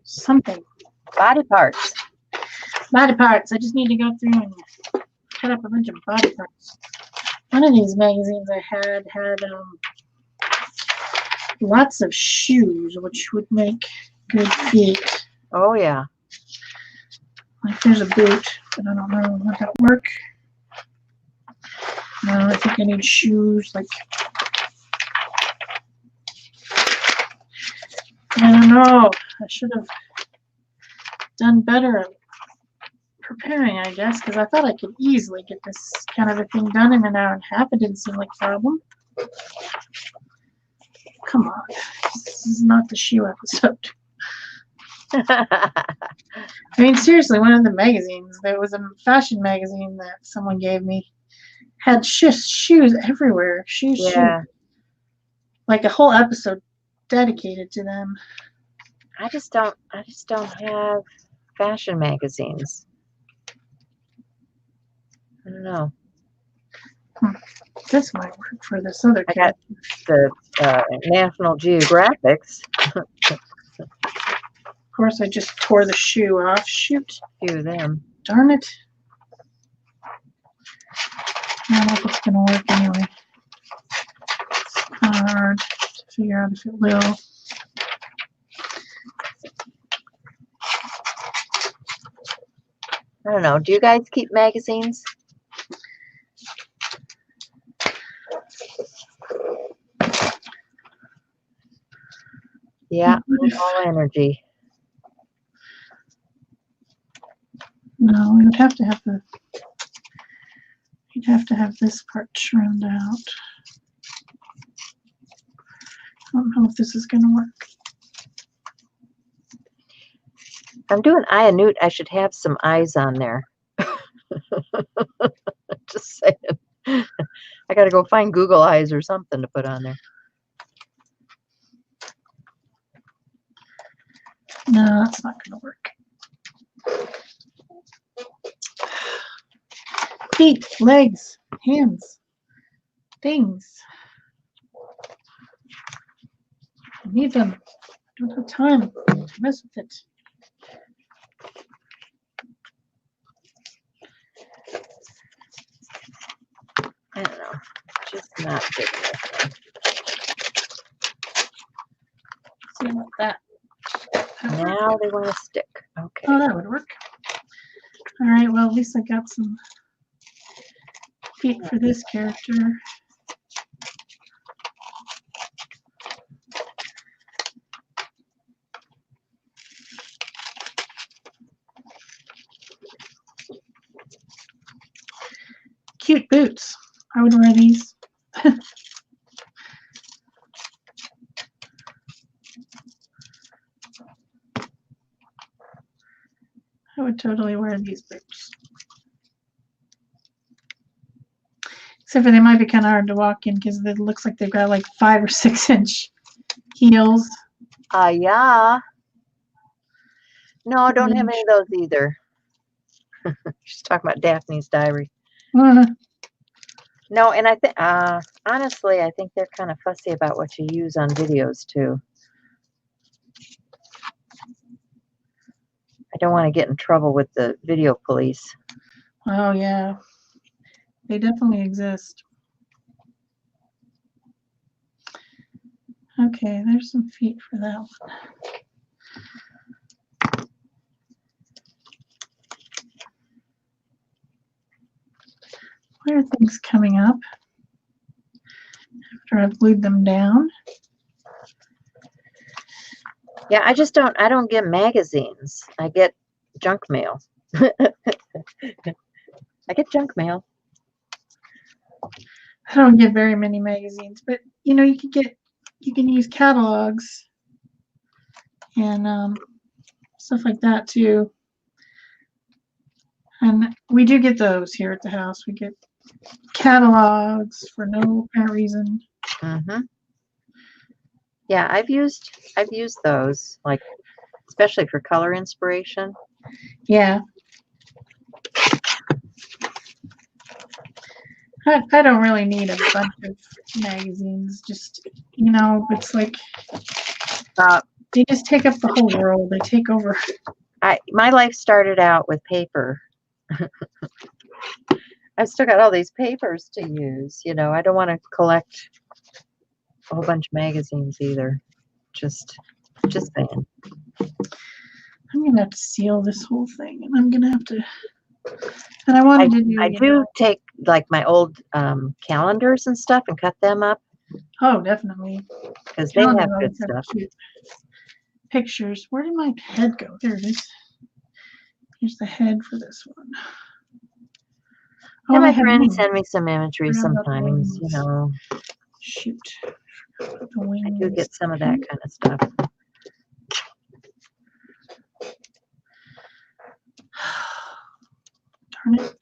something. Body parts. Body parts. I just need to go through and cut up a bunch of body parts. One of these magazines I had lots of shoes, which would make good feet. Oh, yeah. Like there's a boot, but I don't know would that work. No, I think I need shoes. Like I don't know. I should have done better at preparing, I guess, because I thought I could easily get this kind of a thing done in an hour and a half. It didn't seem like a problem. Come on. This is not the shoe episode. I mean, seriously, one of the magazines, there was a fashion magazine that someone gave me, had shoes everywhere. Shoes. Like a whole episode dedicated to them. I just don't have fashion magazines. I don't know. This might work for this other I cat. got the National Geographics. Of course, I just tore the shoe off. Shoot. Few of them. Darn it. I don't know if it's going to work anyway. It's kind of hard to figure out if it will. I don't know. Do you guys keep magazines? Yeah, all energy. No, we would have to have the. You'd have to have this part trimmed out. I don't know if this is going to work. I'm doing eye and newt. I should have some eyes on there. Just saying. I got to go find Google eyes or something to put on there. No, that's not going to work. Feet, legs, hands, things. I need them. I don't have time to mess with it. I don't know. Just not big enough. See about that. Now they want to stick. Okay. Oh, that would work. All right, well, at least I got some feet for this character. Cute boots. I would wear these. I would totally wear these boots. Except for they might be kind of hard to walk in because it looks like they've got like 5 or 6 inch heels. Yeah. No, I don't have any of those either. She's talking about Daphne's Diary. No, and I think, honestly, I think they're kind of fussy about what you use on videos too. I don't want to get in trouble with the video police. Oh, yeah. They definitely exist. Okay, there's some feet for that one. Why are things coming up after I've glued them down? Yeah, I don't get magazines. I get junk mail. I get junk mail. I don't get very many magazines, but you know, you can use catalogs and stuff like that too. And we do get those here at the house. We get catalogs for no apparent reason. Mm-hmm. Yeah, I've used those, like especially for color inspiration. Yeah. I don't really need a bunch of magazines. Just, you know, it's like they just take up the whole world. They take over. My life started out with paper. I've still got all these papers to use. You know, I don't want to collect a whole bunch of magazines either. Just saying. I'm gonna have to seal this whole thing, and I'm gonna have to. And I wanted to do. I do take like my old calendars and stuff and cut them up. Oh, definitely. Because they have good stuff. Cute pictures. Where did my head go? There it is. Here's the head for this one. Oh, my friends send me some imagery sometimes, you know. Shoot. I do get some of that kind of stuff. Darn it.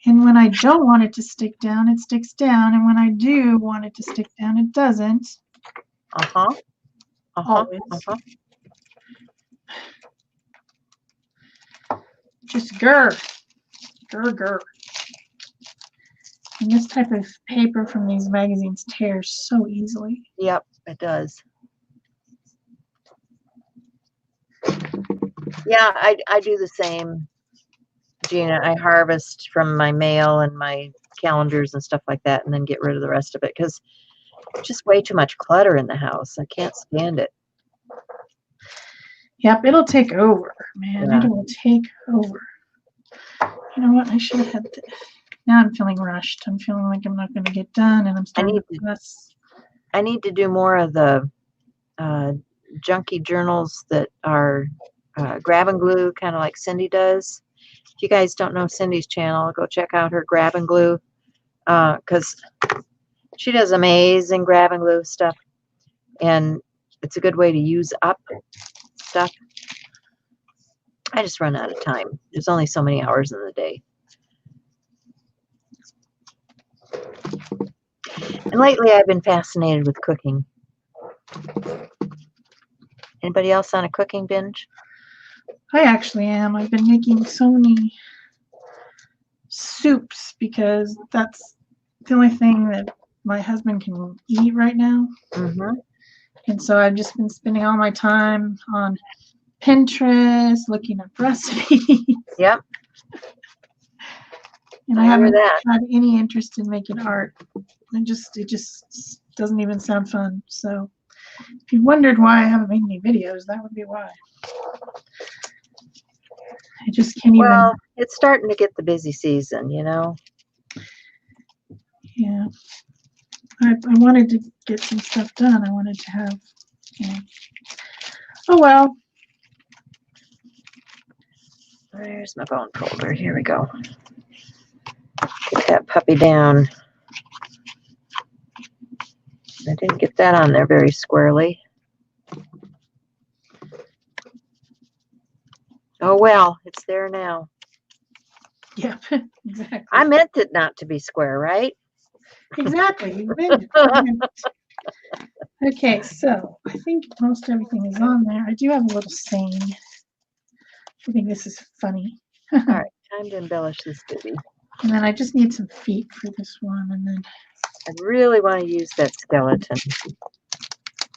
And when I don't want it to stick down, it sticks down. And when I do want it to stick down, it doesn't. Always. Just grr. Grr, grr. And this type of paper from these magazines tears so easily. Yep, it does. Yeah, I do the same, Gina. I harvest from my mail and my calendars and stuff like that and then get rid of the rest of it because it's just way too much clutter in the house. I can't stand it. Yep, it'll take over, man. Yeah. It will take over. You know what? I should have had this. Now I'm feeling rushed. I'm feeling like I'm not going to get done, and I'm starting to press. I need to do more of the junky journals that are grab and glue, kind of like Cindy does. If you guys don't know Cindy's channel, go check out her grab and glue because she does amazing grab and glue stuff, and it's a good way to use up stuff. I just run out of time. There's only so many hours in the day. And lately I've been fascinated with cooking. Anybody else on a cooking binge? I actually am. I've been making so many soups because that's the only thing that my husband can eat right now. Mm-hmm. And so I've just been spending all my time on Pinterest, looking up recipes. Yep. And I haven't had any interest in making art. It just doesn't even sound fun. So if you wondered why I haven't made any videos, that would be why. I just can't even. Well, it's starting to get the busy season, you know. Yeah. I wanted to get some stuff done. I wanted to have, you know. Oh well. There's my bone folder. Here we go. Get that puppy down. I didn't get that on there very squarely. Oh well, it's there now. Yep, exactly. I meant it not to be square, right? Exactly. You meant it. Okay, so I think most everything is on there. I do have a little saying. I think this is funny. All right, time to embellish this baby. And then I just need some feet for this one, and then I really want to use that skeleton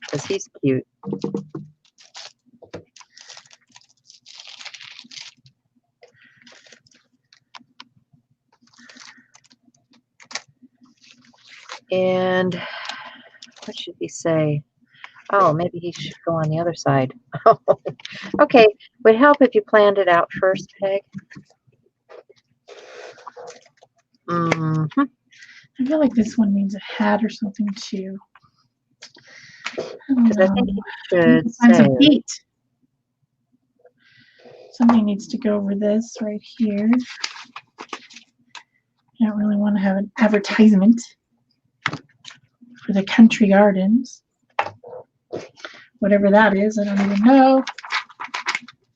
because he's cute. And what should we say? Oh, maybe he should go on the other side. Okay, would help if you planned it out first, Peg. Hmm. I feel like this one needs a hat or something too. Because I think you Find should some say, feet. Something needs to go over this right here. I don't really want to have an advertisement for the country gardens. Whatever that is, I don't even know.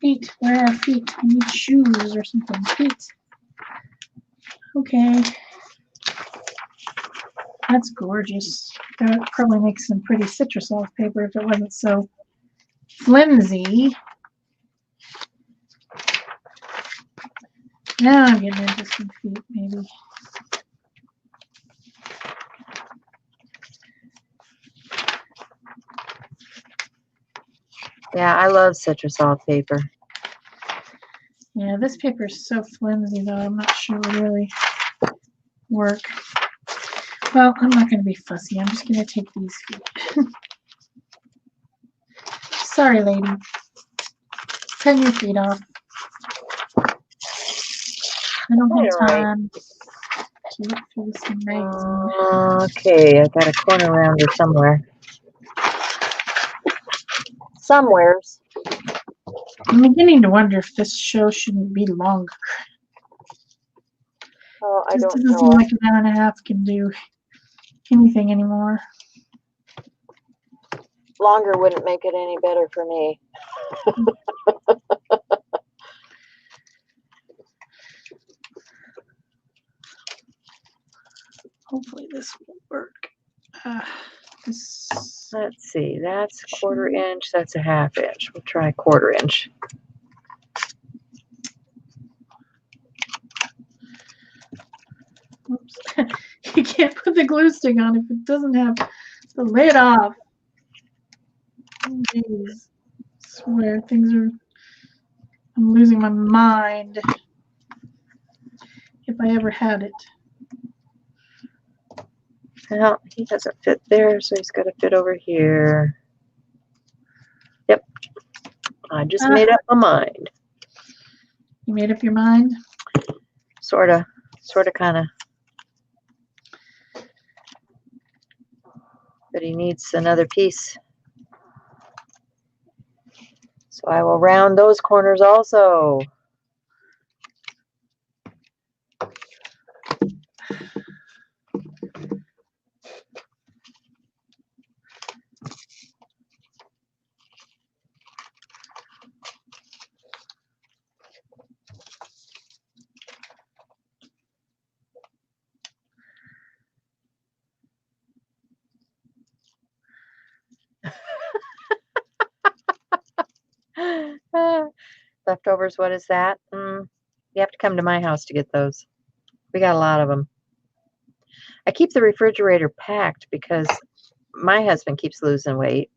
Feet, where are feet? I need shoes or something. Feet. Okay. That's gorgeous. That would probably make some pretty citrus off paper if it wasn't so flimsy. Now I'm getting into some feet, maybe. yeah, I love citrus off paper. Yeah, this paper is so flimsy, though. I'm not sure it will really work. Well, I'm not going to be fussy. I'm just going to take these feet. Sorry, lady. Cut your feet off. I don't have time to look through this magazine. Okay, I got a corner rounder somewhere. Somewheres. I'm beginning to wonder if this show shouldn't be longer. Oh, I It just don't doesn't seem know. like an hour and a half can do anything anymore. Longer wouldn't make it any better for me. Hopefully this will work. This, Let's see, that's 1/4 inch, that's a 1/2 inch. We'll try 1/4 inch. oops. You can't put the glue stick on if it doesn't have the lid off. Oh, geez. I swear, I'm losing my mind. If I ever had it. Well, he doesn't fit there, so he's got to fit over here. Yep. I just made up my mind. You made up your mind? Sorta, kinda. But he needs another piece. So I will round those corners also. Leftovers, what is that? You have to come to my house to get those. We got a lot of them. I keep the refrigerator packed because my husband keeps losing weight,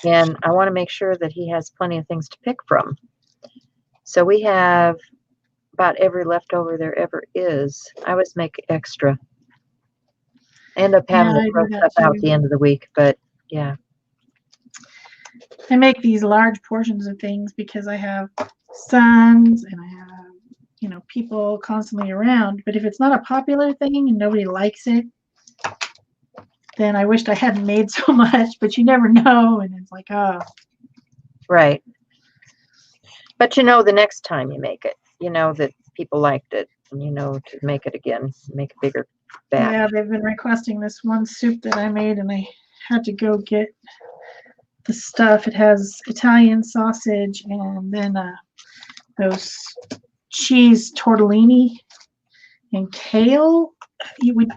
and I want to make sure that he has plenty of things to pick from. So we have about every leftover there ever is. I always make extra. I end up having to throw stuff out at the end of the week, but yeah. I make these large portions of things because I have sons and I have, people constantly around. But if it's not a popular thing and nobody likes it, then I wished I hadn't made so much, but you never know. And it's like, oh. Right. But the next time you make it, that people liked it, and to make it again, make a bigger batch. Yeah, they've been requesting this one soup that I made, and I had to go get the stuff. It has Italian sausage and then those cheese tortellini and kale.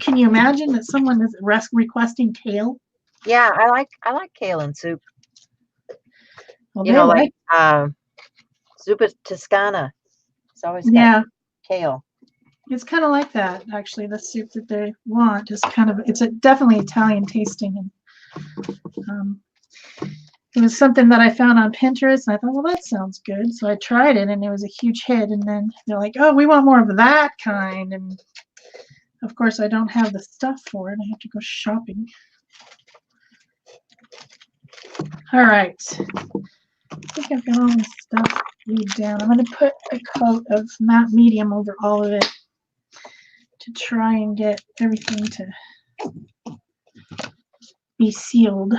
Can you imagine that someone is requesting kale? Yeah, I like kale in soup. Well, like zuppa toscana. It's always got kale. It's kind of like that, actually. The soup that they want is it's definitely Italian tasting. And it was something that I found on Pinterest, and I thought, well, that sounds good. So I tried it, and it was a huge hit. And then they're like, oh, we want more of that kind. And of course, I don't have the stuff for it. I have to go shopping. All right. I think I've got all this stuff glued down. I'm going to put a coat of matte medium over all of it to try and get everything to be sealed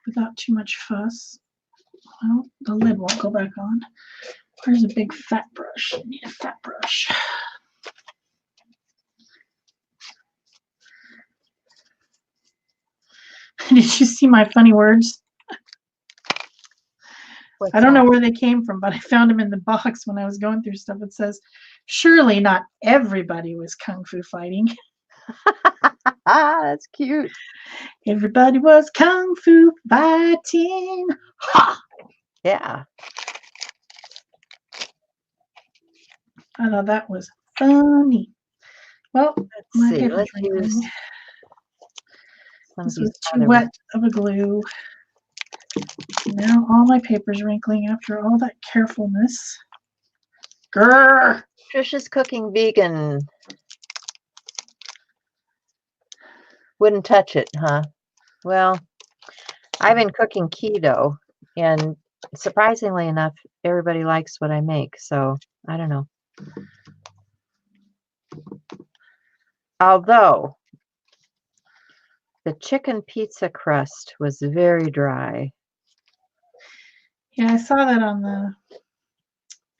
without too much fuss. Well, the lid won't go back on. Where's a big fat brush? I need a fat brush. Did you see my funny words? What's I don't that? know where they came from, but I found them in the box when I was going through stuff. It says, surely not everybody was kung fu fighting. That's cute. Everybody was kung fu fighting. Ha! Yeah. I thought that was funny. Well, Let's my see. paper's Let's wrinkling. use some of This these was too other wet ones. of a glue. Now all my paper's wrinkling after all that carefulness. Grrr! Trisha's cooking vegan. Wouldn't touch it, huh? Well, I've been cooking keto, and surprisingly enough, everybody likes what I make. So I don't know. Although the chicken pizza crust was very dry. Yeah, I saw that on the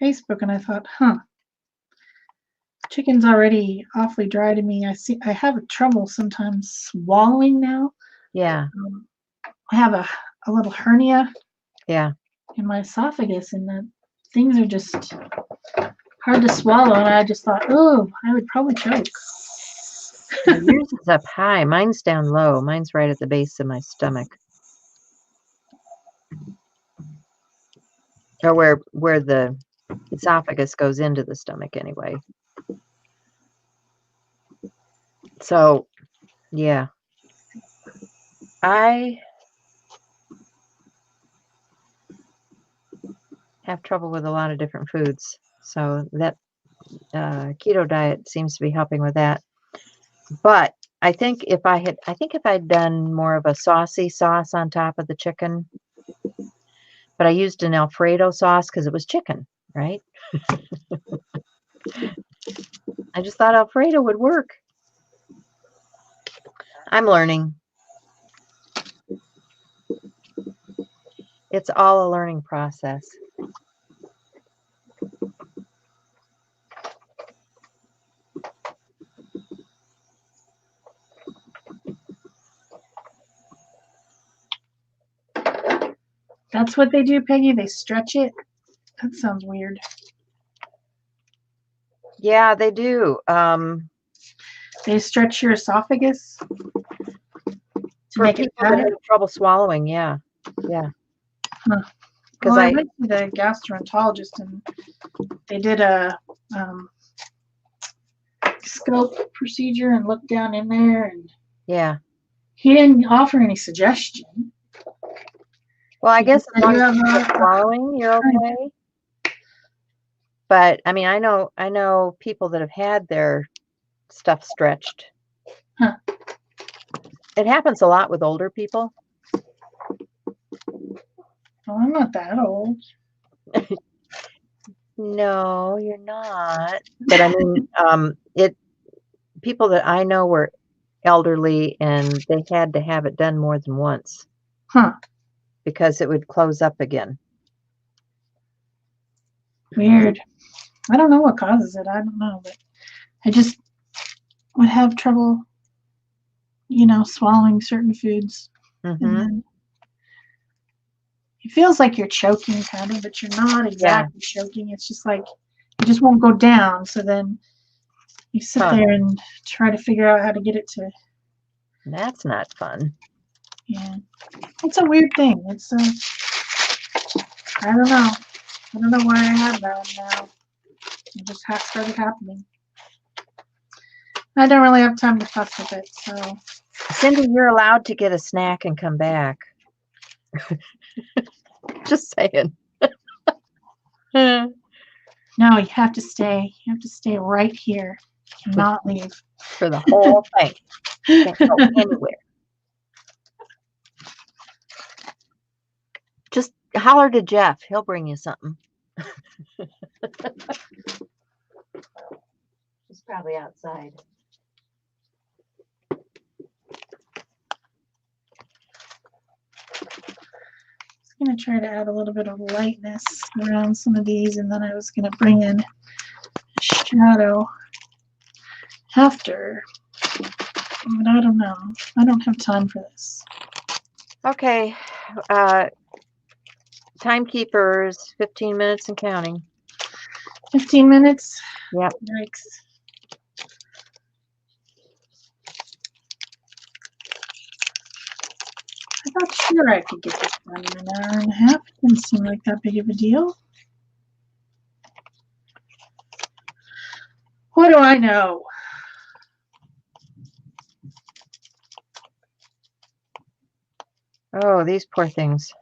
Facebook and I thought, huh. Chicken's already awfully dry to me. I have trouble sometimes swallowing now. Yeah, I have a little hernia yeah. in my esophagus, and the things are just hard to swallow. And I just thought, oh, I would probably choke. Well, yours is up high. Mine's down low. Mine's right at the base of my stomach. Or where the esophagus goes into the stomach anyway. So, yeah. I have trouble with a lot of different foods. So that keto diet seems to be helping with that. But I think if I'd done more of a saucy sauce on top of the chicken, but I used an Alfredo sauce because it was chicken, right? I just thought Alfredo would work. I'm learning. It's all a learning process. That's what they do, Peggy? They stretch it? That sounds weird. Yeah, they do. They stretch your esophagus to For make it people that fatter? have trouble swallowing, yeah. Yeah. Huh. Because Well, I went to the gastroenterologist and they did a scope procedure and looked down in there, and yeah. he didn't offer any suggestion. Well, I He guess just as said long you as have you're swallowing, you're hernia. okay. But I mean, I know people that have had their stuff stretched. Huh. It happens a lot with older people. Well, I'm not that old. No, you're not. But I mean, people that I know were elderly and they had to have it done more than once. Huh. Because it would close up again. Weird. I don't know what causes it. I don't know, but I just would have trouble, swallowing certain foods. Mm-hmm. And then it feels like you're choking, kind of, but you're not exactly choking. It's just like it just won't go down. So then you sit there and try to figure out how to get it to. That's not fun. Yeah, it's a weird thing. It's I don't know. I don't know why I have that now. It just started happening. I don't really have time to fuss with it, so. Cindy, you're allowed to get a snack and come back. Just saying. No, you have to stay. You have to stay right here. You cannot leave. For the whole thing. Can't go anywhere. Holler to Jeff. He'll bring you something. He's probably outside. I'm going to try to add a little bit of lightness around some of these, and then I was going to bring in a shadow after, but I don't know. I don't have time for this. Okay. Timekeepers, 15 minutes and counting. 15 minutes? Yep. Yikes. I thought sure I could get this done in an hour and a half. Didn't seem like that big of a deal. What do I know? Oh, these poor things.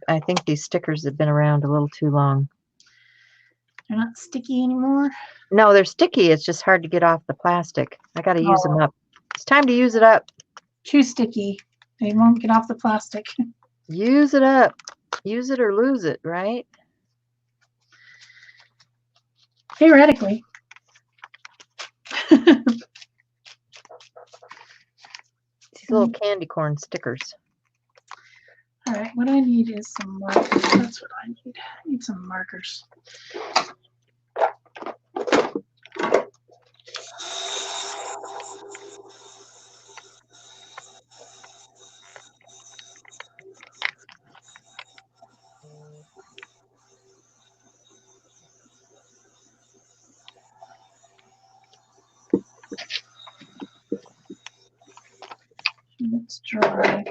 I think these stickers have been around a little too long. They're not sticky anymore? No, they're sticky. It's just hard to get off the plastic. I got to use them up. It's time to use it up. Too sticky. They won't get off the plastic. Use it up. Use it or lose it, right? Theoretically. These little candy corn stickers. All right, what I need is some markers. That's what I need. I need some markers. Let's dry.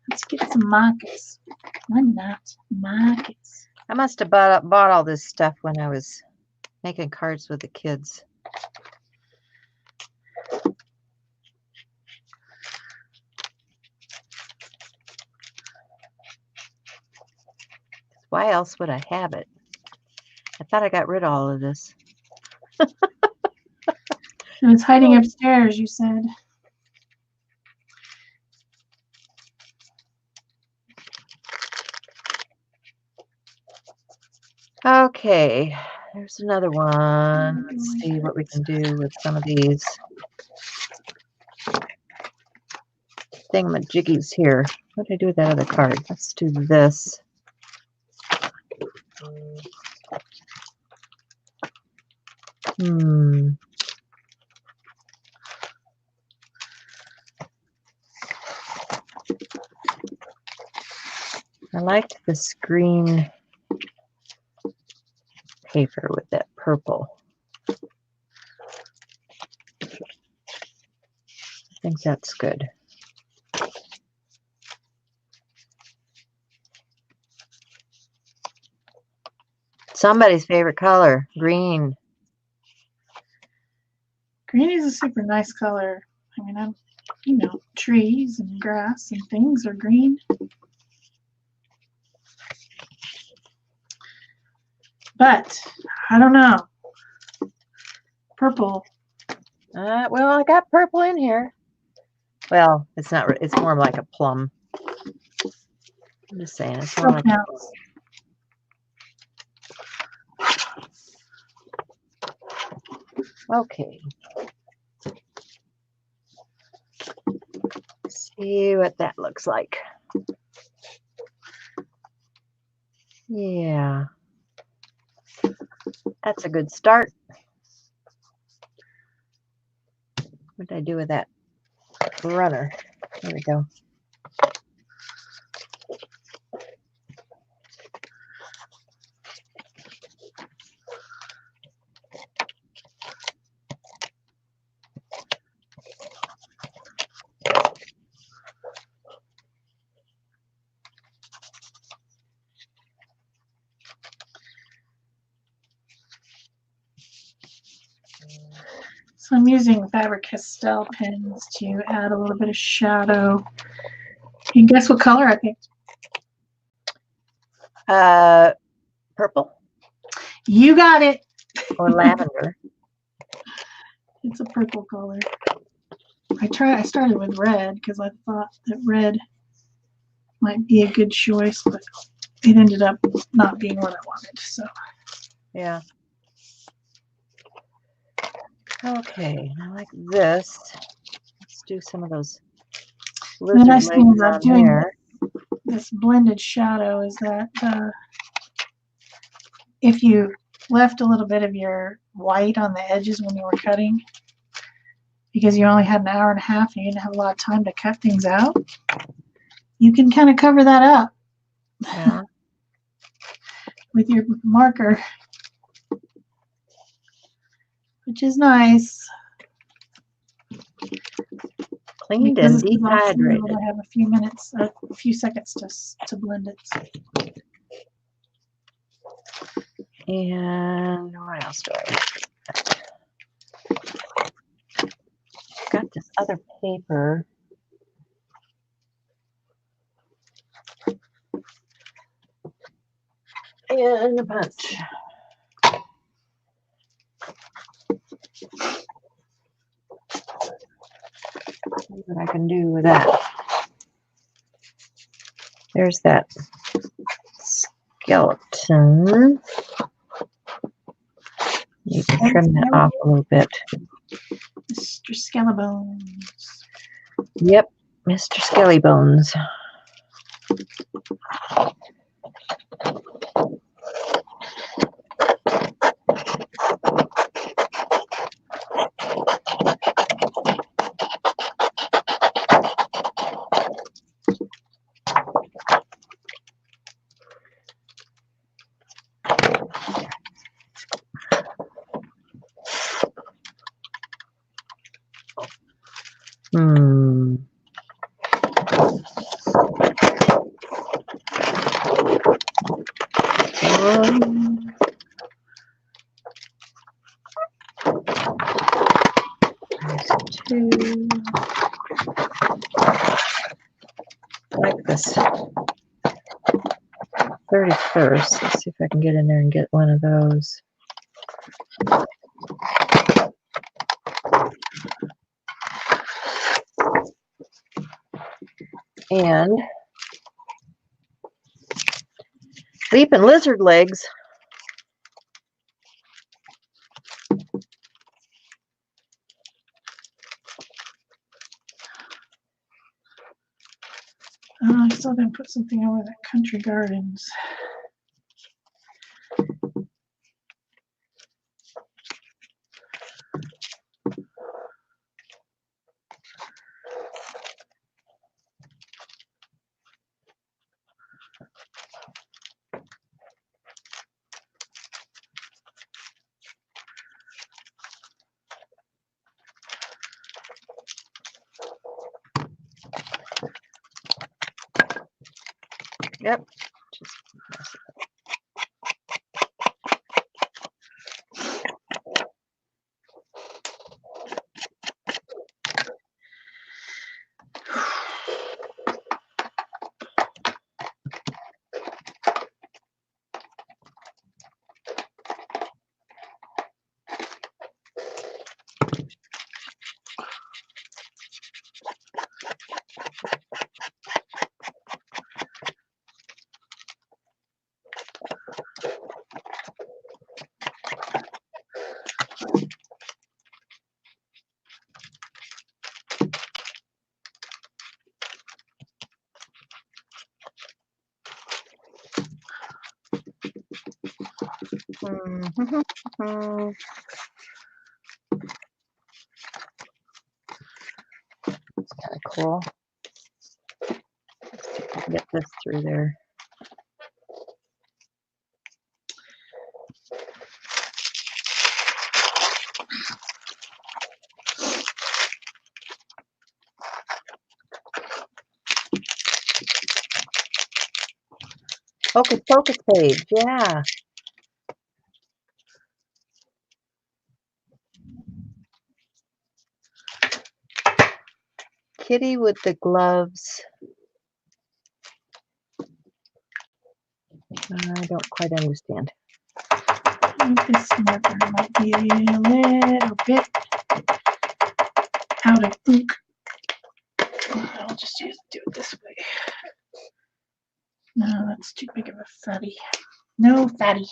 Let's get some markers. Why not markers? I must have bought all this stuff when I was making cards with the kids. Why else would I have it? I thought I got rid of all of this. It was hiding upstairs, you said. Okay, there's another one. Let's see what we can do with some of these thingamajiggies here. What did I do with that other card? Let's do this. I liked this green paper with that purple. I think that's good. Somebody's favorite color, green. Green is a super nice color. I mean, you know, trees and grass and things are green. But I don't know. Purple. Well, I got purple in here. Well, it's not. It's more like a plum. I'm just saying, it's more like a plum. Okay. Let's see what that looks like. Yeah. That's a good start. What did I do with that runner? There we go. So I'm using Faber-Castell pens to add a little bit of shadow. And guess what color I picked? Purple. You got it. Or lavender. It's a purple color. I started with red because I thought that red might be a good choice, but it ended up not being what I wanted. So yeah. Okay, I like this. Let's do some of those the lizard nice thing legs about on doing there. this blended shadow is that if you left a little bit of your white on the edges when you were cutting, because you only had an hour and a half and you didn't have a lot of time to cut things out, you can kind of cover that up Yeah. with your marker, which is nice. Cleaned Because and this is also able dehydrated. to have a few minutes, a few seconds to blend it. And what else do I have? Got this other paper. And a bunch. See what I can do with that. There's that skeleton. You can trim that off a little bit. Mr. Skellebones. Yep, Mr. Skelly Bones. Two. Like this 31st. Let's see if I can get in there and get one of those. And leaping lizard legs. I still didn't put something over that Country Gardens. Yep. It's kind of cool. Let's see if I can get this through there. Focus, focus page, yeah. Kitty with the gloves. I don't quite understand. I think this marker might be a little bit out of ink. I'll just do it this way. No, that's too big of a fatty. No fatty.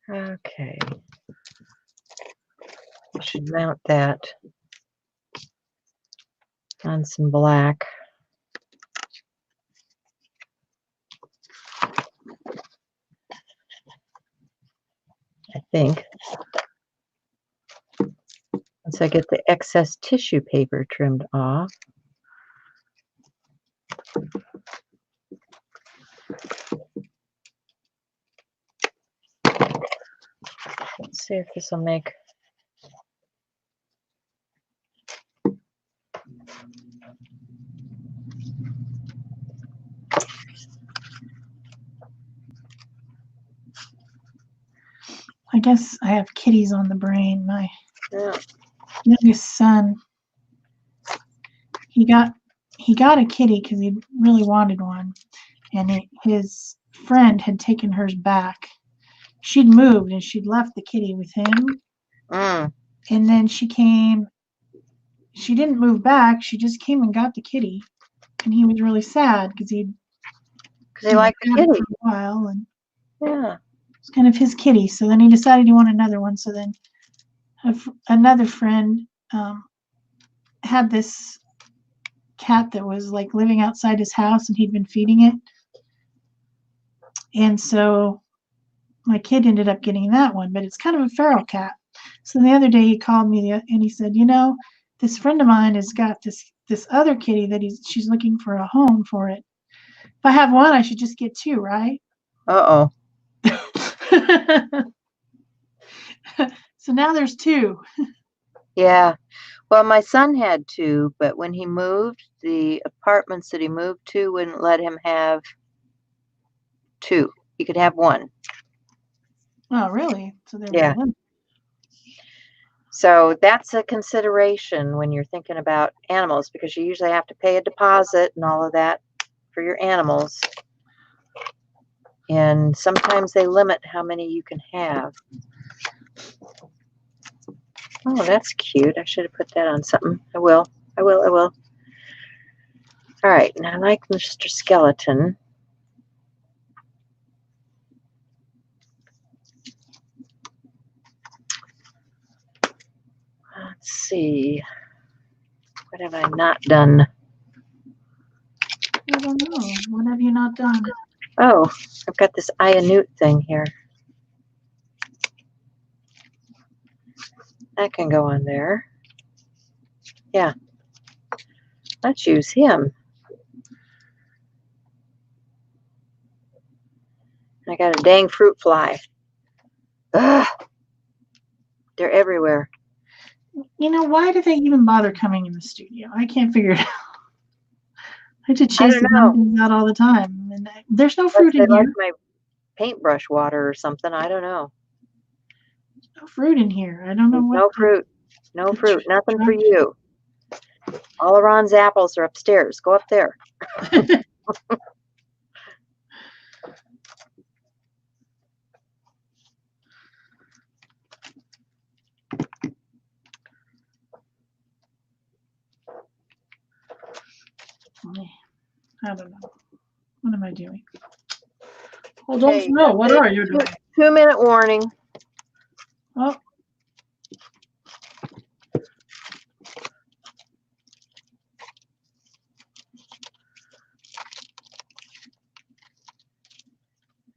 Okay. I should mount that on some black. I think. Once I get the excess tissue paper trimmed off. Let's see if this will make. I guess I have kitties on the brain. My Yeah. youngest son, he got a kitty because he really wanted one, and his friend had taken hers back. She'd moved and she'd left the kitty with him, and then she didn't move back. She just came and got the kitty, and he was really sad because he liked the had it kitty for a while, and yeah. it's kind of his kitty. So then he decided he wanted another one. So then another friend had this cat that was like living outside his house, and he'd been feeding it. And so my kid ended up getting that one, but it's kind of a feral cat. So the other day he called me and he said, this friend of mine has got this other kitty that she's looking for a home for it. If I have one, I should just get two, right? Uh-oh. So now there's two. Yeah. Well, my son had two, but when he moved, the apartments that he moved to wouldn't let him have two. He could have one. Oh, really? So there Yeah. was one. So that's a consideration when you're thinking about animals, because you usually have to pay a deposit and all of that for your animals. And sometimes they limit how many you can have. Oh, that's cute. I should have put that on something. I will. All right. And I like Mr. Skeleton. Let's see. What have I not done? I don't know. What have you not done? Oh, I've got this Newt thing here. That can go on there. Yeah. Let's use him. I got a dang fruit fly. Ugh. They're everywhere. Why do they even bother coming in the studio? I can't figure it out. I have to I chase don't the know. pumpkins out all the time. And there's no Unless fruit they in like here. my paintbrush water or something. I don't know. There's no fruit in here. I don't know what. No fruit. No fruit. Nothing for trash- you. All of Ron's apples are upstairs. Go up there. I don't know. What am I doing? Well, don't Okay, you know? What are you doing? 2-minute warning. Oh.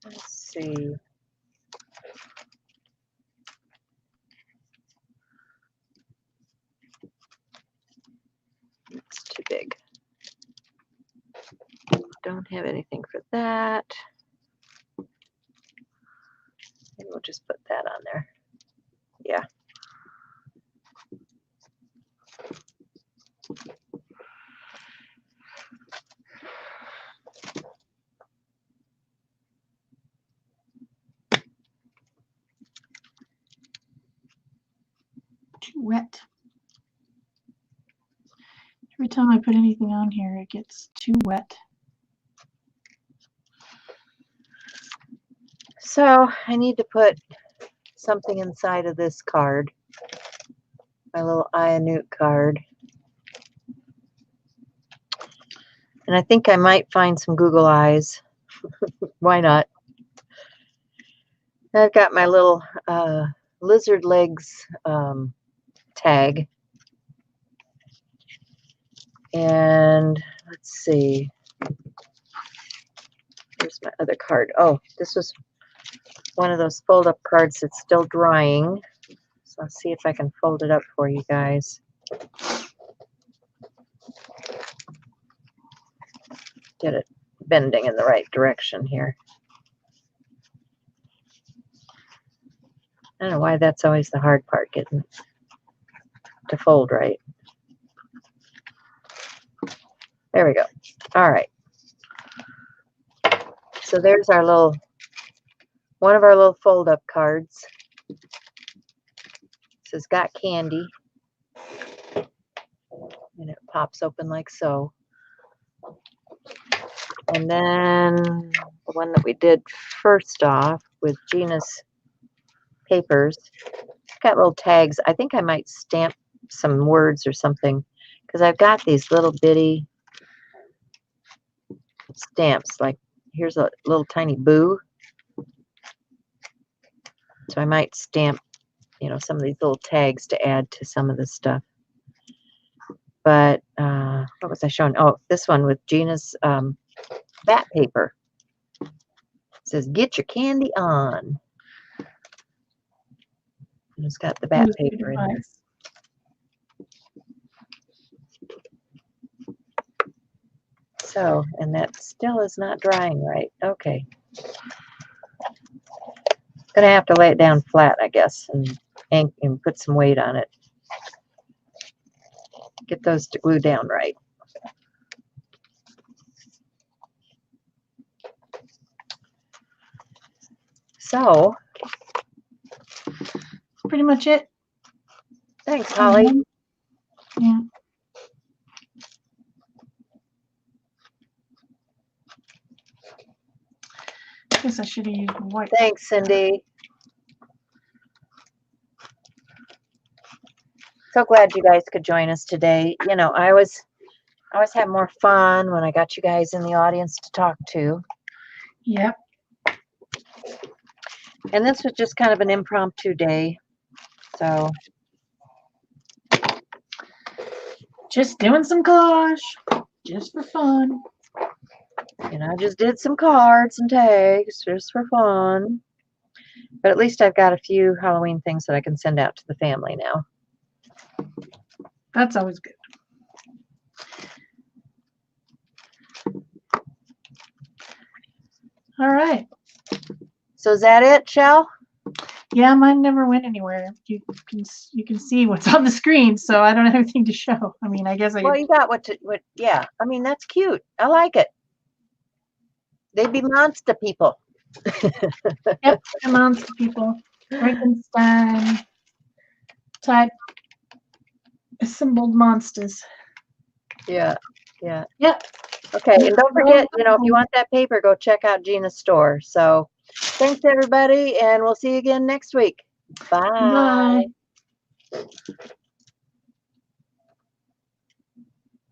Let's see. It's too big. Don't have anything for that. Maybe we'll just put that on there. Yeah. Too wet. Every time I put anything on here, it gets too wet. So I need to put something inside of this card. my little Ianute card. And I think I might find some Google Eyes. Why not? I've got my little lizard legs tag. And let's see. Here's my other card. Oh, this was one of those fold-up cards that's still drying. So let's see if I can fold it up for you guys. Get it bending in the right direction here. I don't know why that's always the hard part, getting to fold right. There we go. All right. So there's our little, one of our little fold-up cards. It says got candy. And it pops open like so. And then the one that we did first off with Gina's papers, got little tags. I think I might stamp some words or something because I've got these little bitty stamps. Like here's a little tiny boo. So I might stamp, you know, some of these little tags to add to some of this stuff. But what was I showing? Oh, this one with Gina's bat paper. It says, get your candy on. And it's got the bat paper in there. So, and that still is not drying right. Okay. Gonna have to lay it down flat, I guess, and put some weight on it. Get those to glue down right. So, Pretty much it. thanks, Holly. Yeah. I guess I should have used white. Thanks, Cindy. So glad you guys could join us today. You know, I always have more fun when I got you guys in the audience to talk to. Yep. And this was just kind of an impromptu day. So Just doing some collage, just for fun. you know, I just did some cards and tags just for fun. But at least I've got a few Halloween things that I can send out to the family now. That's always good. All right. So is that it, Shell? Yeah, mine never went anywhere. You can see what's on the screen, so I don't have anything to show. I mean, I guess I. Well, you got what? Yeah. I mean, that's cute. I like it. They'd be monster people. Yep, the monster people, Frankenstein type assembled monsters. Yeah. Yeah. Yep. Okay, and don't forget, you know, if you want that paper, go check out Gina's store. So thanks, everybody, and we'll see you again next week. Bye. Bye.